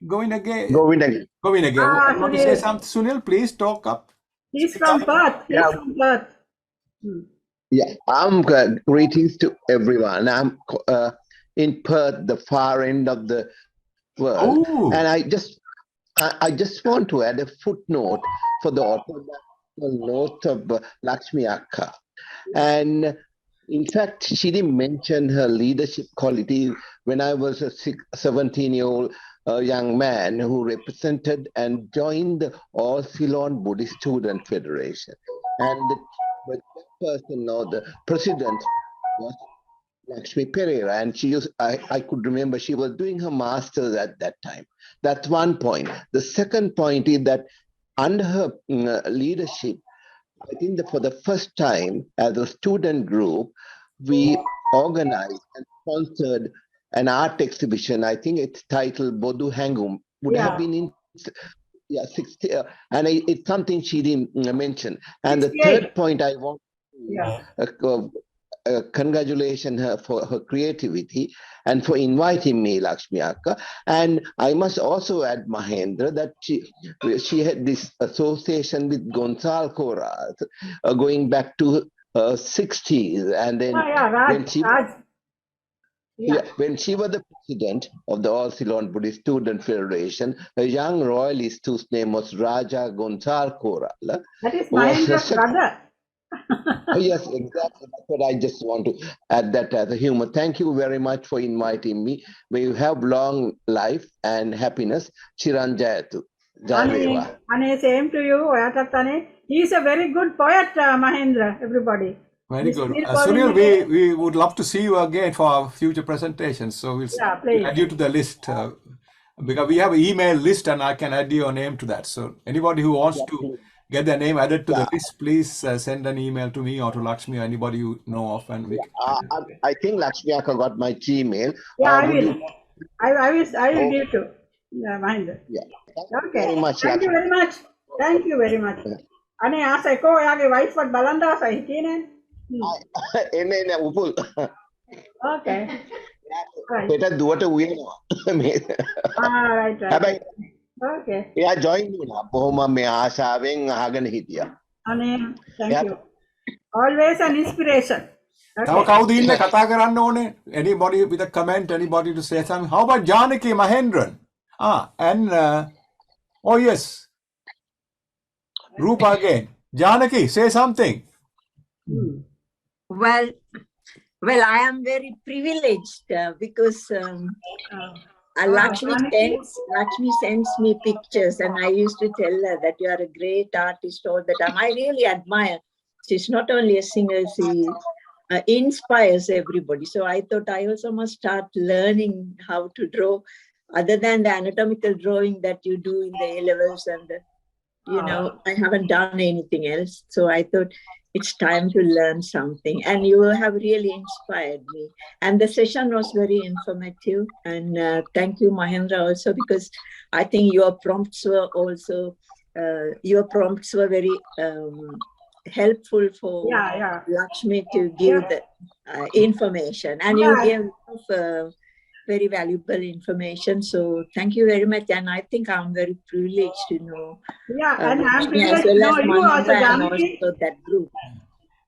going again. You want to say something, Sunil? Please talk up. He's from Perth. Yeah, greetings to everyone. I'm in Perth, the far end of the world. Ooh. And I just want to add a footnote for the autobiographical note of Lakshmi Akka. And in fact, she didn't mention her leadership quality when I was a 17-year-old young man who represented and joined the All Ceylon Buddhist Student Federation. And the person or the president was Lakshmi Perera, and I could remember she was doing her master's at that time. That's one point. The second point is that under her leadership, I think that for the first time as a student group, we organized and sponsored an art exhibition. I think it's titled Bodu Hangum. Would have been in 60, and it's something she didn't mention. And the third point I want to congratulate her for her creativity and for inviting me, Lakshmi Akka. And I must also add, Mahendra, that she had this association with Gonzalo Coras going back to 60s, and then when she was the president of the All Ceylon Buddhist Student Federation, a young royalist whose name was Raja Gonzalo Coras. That is Mahendra's brother. Yes, exactly. That's what I just want to add that as a humor. Thank you very much for inviting me. May you have long life and happiness. Chiran Jayatu. Jayadeva. Ane, same to you. He is a very good poet, Mahendra, everybody. Very good. Sunil, we would love to see you again for our future presentations. So we'll add you to the list because we have an email list and I can add your name to that. So anybody who wants to get their name added to the list, please send an email to me or to Lakshmi or anybody you know of. And we I think Lakshmi Akka got my Gmail. Yeah, I will. I will give to Mahendra. Yeah. Okay. Very much, Thank you very much. Thank you very much. Ane asai ko yage wife but balanda asai hitine. Okay. Better do what we know. Right. Okay. එයා join වුණා. බොහොම මේ ආශාවෙන් අහගෙන හිටියා. Thank you. Always an inspiration. තව කවුද ඉන්න කතා කරන්න ඕනේ? Anybody with a comment, anybody to say something? How about Janaki Mahendran? And oh yes, Rupa again. Janaki, say something. Well, I am very privileged because Lakshmi sends me pictures, and I used to tell her that you are a great artist all the time. I really admire. She's not only a singer, she inspires everybody. So I thought I also must start learning how to draw, other than the anatomical drawing that you do in the A-levels, and I haven't done anything else. So I thought it's time to learn something, and you have really inspired me. And the session was very informative, and thank you, Mahendra, also, because I think your prompts were very helpful for Lakshmi to give the information, and you gave very valuable information. So thank you very much, and I think I'm very privileged to know. And I'm as privileged well to as know you also, Mahendra, and Janaki. also that group.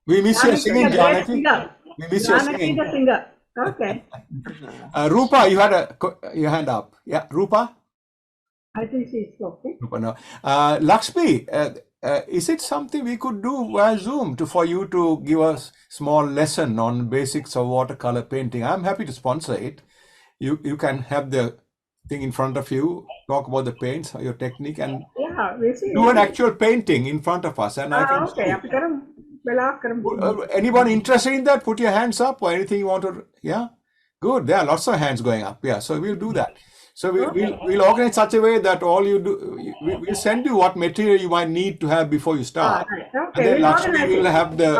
We miss your singing, Janaki. We miss your Janaki singing. the singer. Okay. Rupa, you had your hand up. Yeah, Rupa? I think she's okay. Rupa, no. Lakshmi, is it something we could do via Zoom for you to give us small lesson on basics of watercolor painting? I'm happy to sponsor it. You can have the thing in front of you, talk about the paints, your technique, and do an actual painting in front of us. And I can Okay. anybody interested in that? Put your hands up, or anything you want to. Yeah, good. There are lots of hands going up. Yeah, so we'll do that. So we'll organize such a way that all you do, we'll send you what material you might need to have before you start. Okay. And then Lakshmi will have the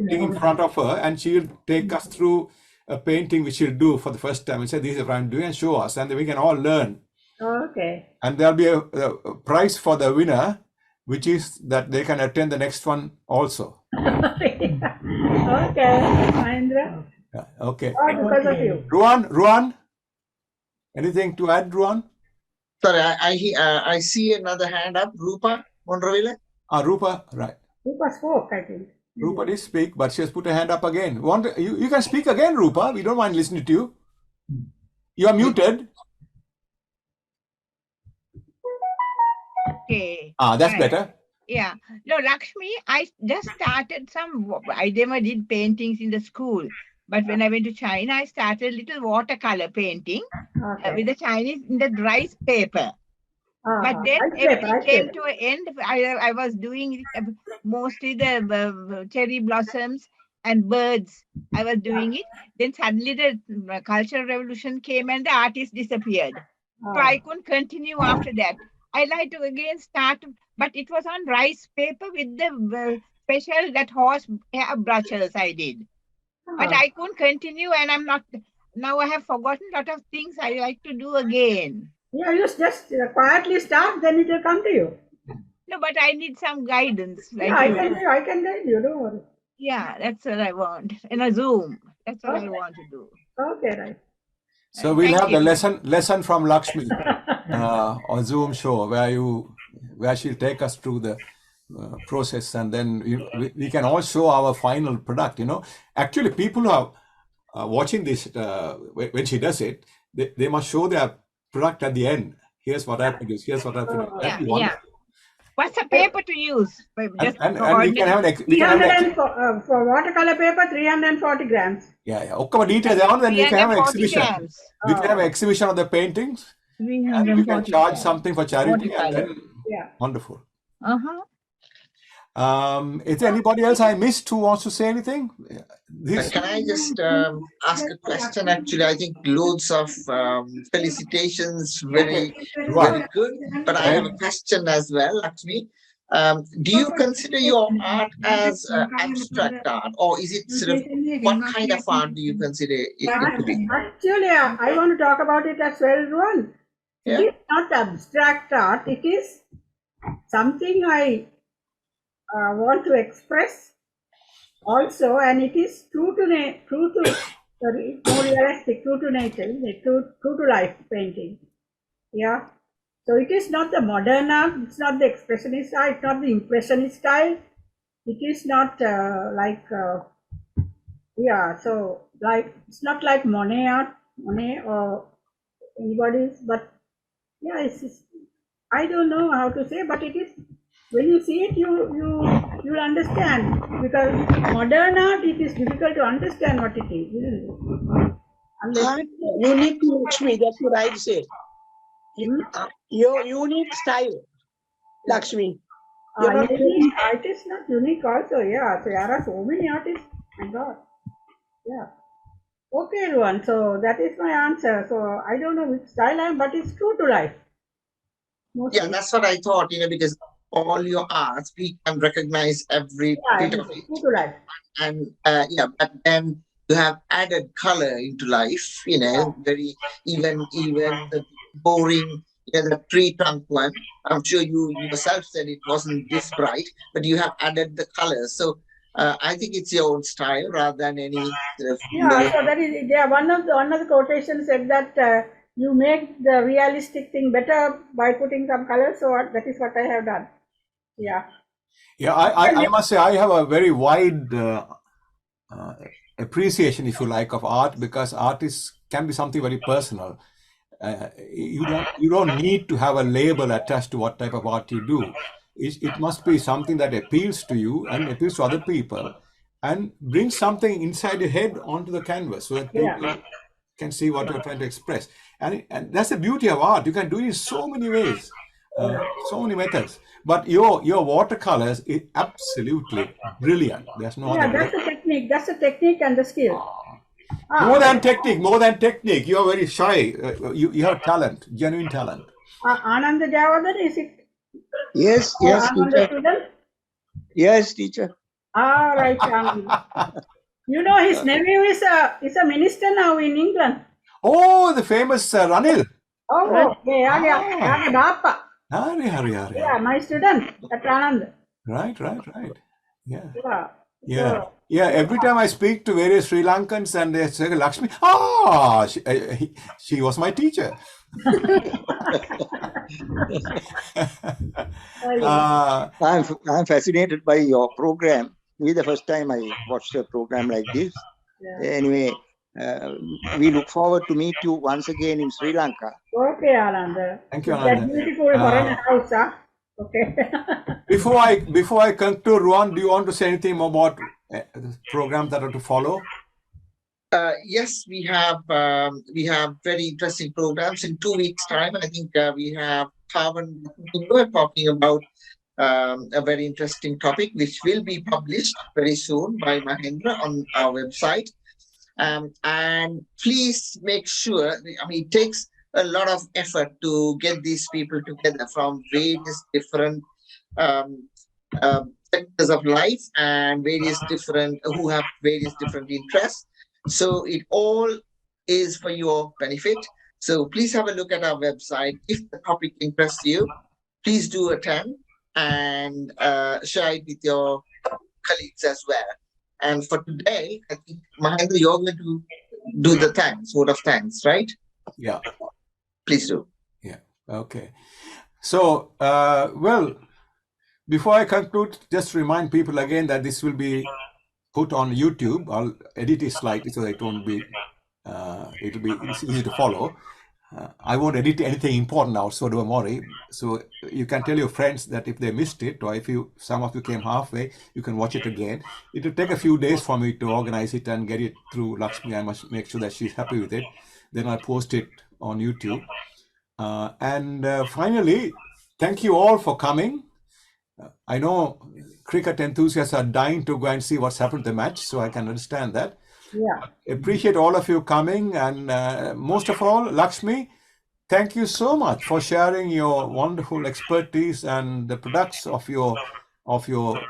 thing in front of her, and she will take us through a painting which she'll do for the first time and say, this is what I'm doing, and show us, and then we can all learn. Okay. And there'll be a prize for the winner, which is that they can attend the next one also. Okay, Mahendra. Yeah, okay. All because of you. Ruan, anything to add, Ruan? Sorry, I see another hand up. Rupa Monroville. Rupa, right. Rupa spoke, I think. Rupa did speak, but she has put her hand up again. You can speak again, Rupa. We don't mind listening to you. You are muted. Okay. That's better. Yeah. No, Lakshmi, I just started I never did paintings in the school. But when I went to China, I started little watercolor painting with the Chinese in the rice paper. But then everything came to an end. I was doing mostly the cherry blossoms and birds. I was doing it. Then suddenly the Cultural Revolution came and the artist disappeared. So I couldn't continue after that. I like to again start, but it was on rice paper with the special that horse hair brushes I did. But I couldn't continue, and now I have forgotten a lot of things I like to do again. Yeah, you just quietly start, then it will come to you. No, but I need some guidance. I can guide you, don't worry. Yeah, that's what I want. In a Zoom, that's what I want to do. Okay, right. So we'll have the lesson from Lakshmi on Zoom show where she'll take us through the process, and then we can all show our final product. Actually, people who are watching this when she does it, they must show their product at the end. Here's what I produced. Here's what I produced. Yeah. What's the paper to use? And we can have for watercolor paper, 340 grams. Yeah. Okay, details on. Then we can have an exhibition. We can have an exhibition of the paintings. And we can charge something for charity. And then, wonderful. Is there anybody else I missed who wants to say anything? Can I just ask a question? Actually, I think loads of felicitations, very good. But I have a question as well, Lakshmi. Do you consider your art as abstract art, or is it what kind of art do you consider it to be? Actually, I want to talk about it as well, Ruan. Yeah. It is not abstract art. It is something I want to express also, and it is true to more realistic, true to nature, true to life painting. Yeah. So it is not the modern art, it's not the expressionist style, it's not the impressionist style. It is not so like it's not like Monet art, Monet or anybody's, but yeah, it's I don't know how to say, but it is when you see it, you'll understand, because modern art it is difficult to understand what it is, isn't it? Unless Unique to Lakshmi, that's what I'd say. Your unique style, Lakshmi. Unique, it is not unique also, yeah. So there are so many artists, my God. Yeah. Okay, everyone. So that is my answer. So I don't know which style I am, but it's true to life. Mostly. Yeah, that's what I thought, because all your arts, we can recognize every bit of it. True to life. And but then you have added color into life, very even the boring, the tree trunk one. I'm sure you yourself said it wasn't this bright, but you have added the colors. So I think it's your own style rather than any. So that is one of the quotations said that you make the realistic thing better by putting some color. So that is what I have done. Yeah. Yeah, I must say I have a very wide appreciation, if you like, of art, because art can be something very personal. You don't need to have a label attached to what type of art you do. It must be something that appeals to you and appeals to other people, and brings something inside your head onto the canvas so that people can see what you're trying to express. And that's the beauty of art. You can do it in so many ways, so many methods. But your watercolors is absolutely brilliant. There's no other way. That's the technique. That's the technique and the skill. More than technique. You are very shy. You have talent, genuine talent. Anand Javadhan, is it? Yes, teacher. Yes, teacher. Right, Anand. His nephew is a minister now in England. Oh, the famous Ranil. Oh, okay. Bappa. Hari. Yeah, my student at Anand. Right. Yeah. Every time I speak to various Sri Lankans and they say, Lakshmi, she was my teacher. I'm fascinated by your program. This is the first time I watched a program like this. Yeah. Anyway, we look forward to meet you once again in Sri Lanka. Okay, Anand. Thank you, Anand. That beautiful foreign house, huh? Okay. Before I conclude, Ruan, do you want to say anything about the programs that are to follow? Yes, we have very interesting programs. In 2 weeks' time, I think we have Pavan talking about a very interesting topic, which will be published very soon by Mahendra on our website. And please make sure, it takes a lot of effort to get these people together from various different sectors of life and who have various different interests. So it all is for your benefit. So please have a look at our website. If the topic interests you, please do attend and share it with your colleagues as well. And for today, I think, Mahendra, you're going to do the vote of thanks, right? Yeah. Please do. Yeah. Okay. So, before I conclude, just remind people again that this will be put on YouTube. I'll edit it slightly so that it won't be, it's easy to follow. I won't edit anything important out, so don't worry. So you can tell your friends that if they missed it, or if some of you came halfway, you can watch it again. It will take a few days for me to organize it and get it through Lakshmi. I must make sure that she's happy with it. Then I'll post it on YouTube. Finally, thank you all for coming. I know cricket enthusiasts are dying to go and see what's happened to the match, so I can understand that. Yeah. Appreciate all of you coming, and most of all, Lakshmi, thank you so much for sharing your wonderful expertise and the products of your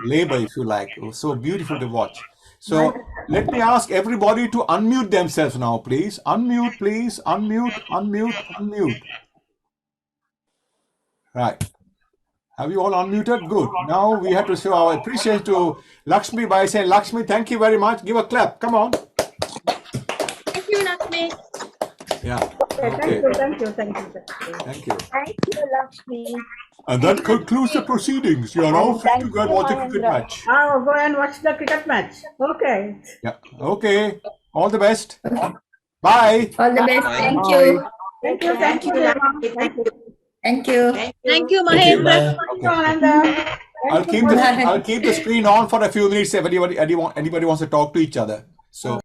labor, if you like. It was so beautiful to watch. So let me ask everybody to unmute themselves now, please. Unmute, please. Unmute. Right. Have you all unmuted? Good. Now we have to show our appreciation to Lakshmi by saying, Lakshmi, thank you very much. Give a clap. Come on. Thank you, Lakshmi. Yeah. Okay, thank you. Thank you. Thank you, Lakshmi. And that concludes the proceedings. You are all free to go and watch the cricket Mahendra. match. I'll go and watch the cricket match. Okay. Yeah. Okay. All the best. Bye. All the best. Bye. Thank you. Thank you. Thank you, Rama. Thank you. Thank you. Thank you, Thank you. Mahendra. Thank you, Ananda. I'll keep the screen on for a few minutes if anybody wants to talk to each other. So.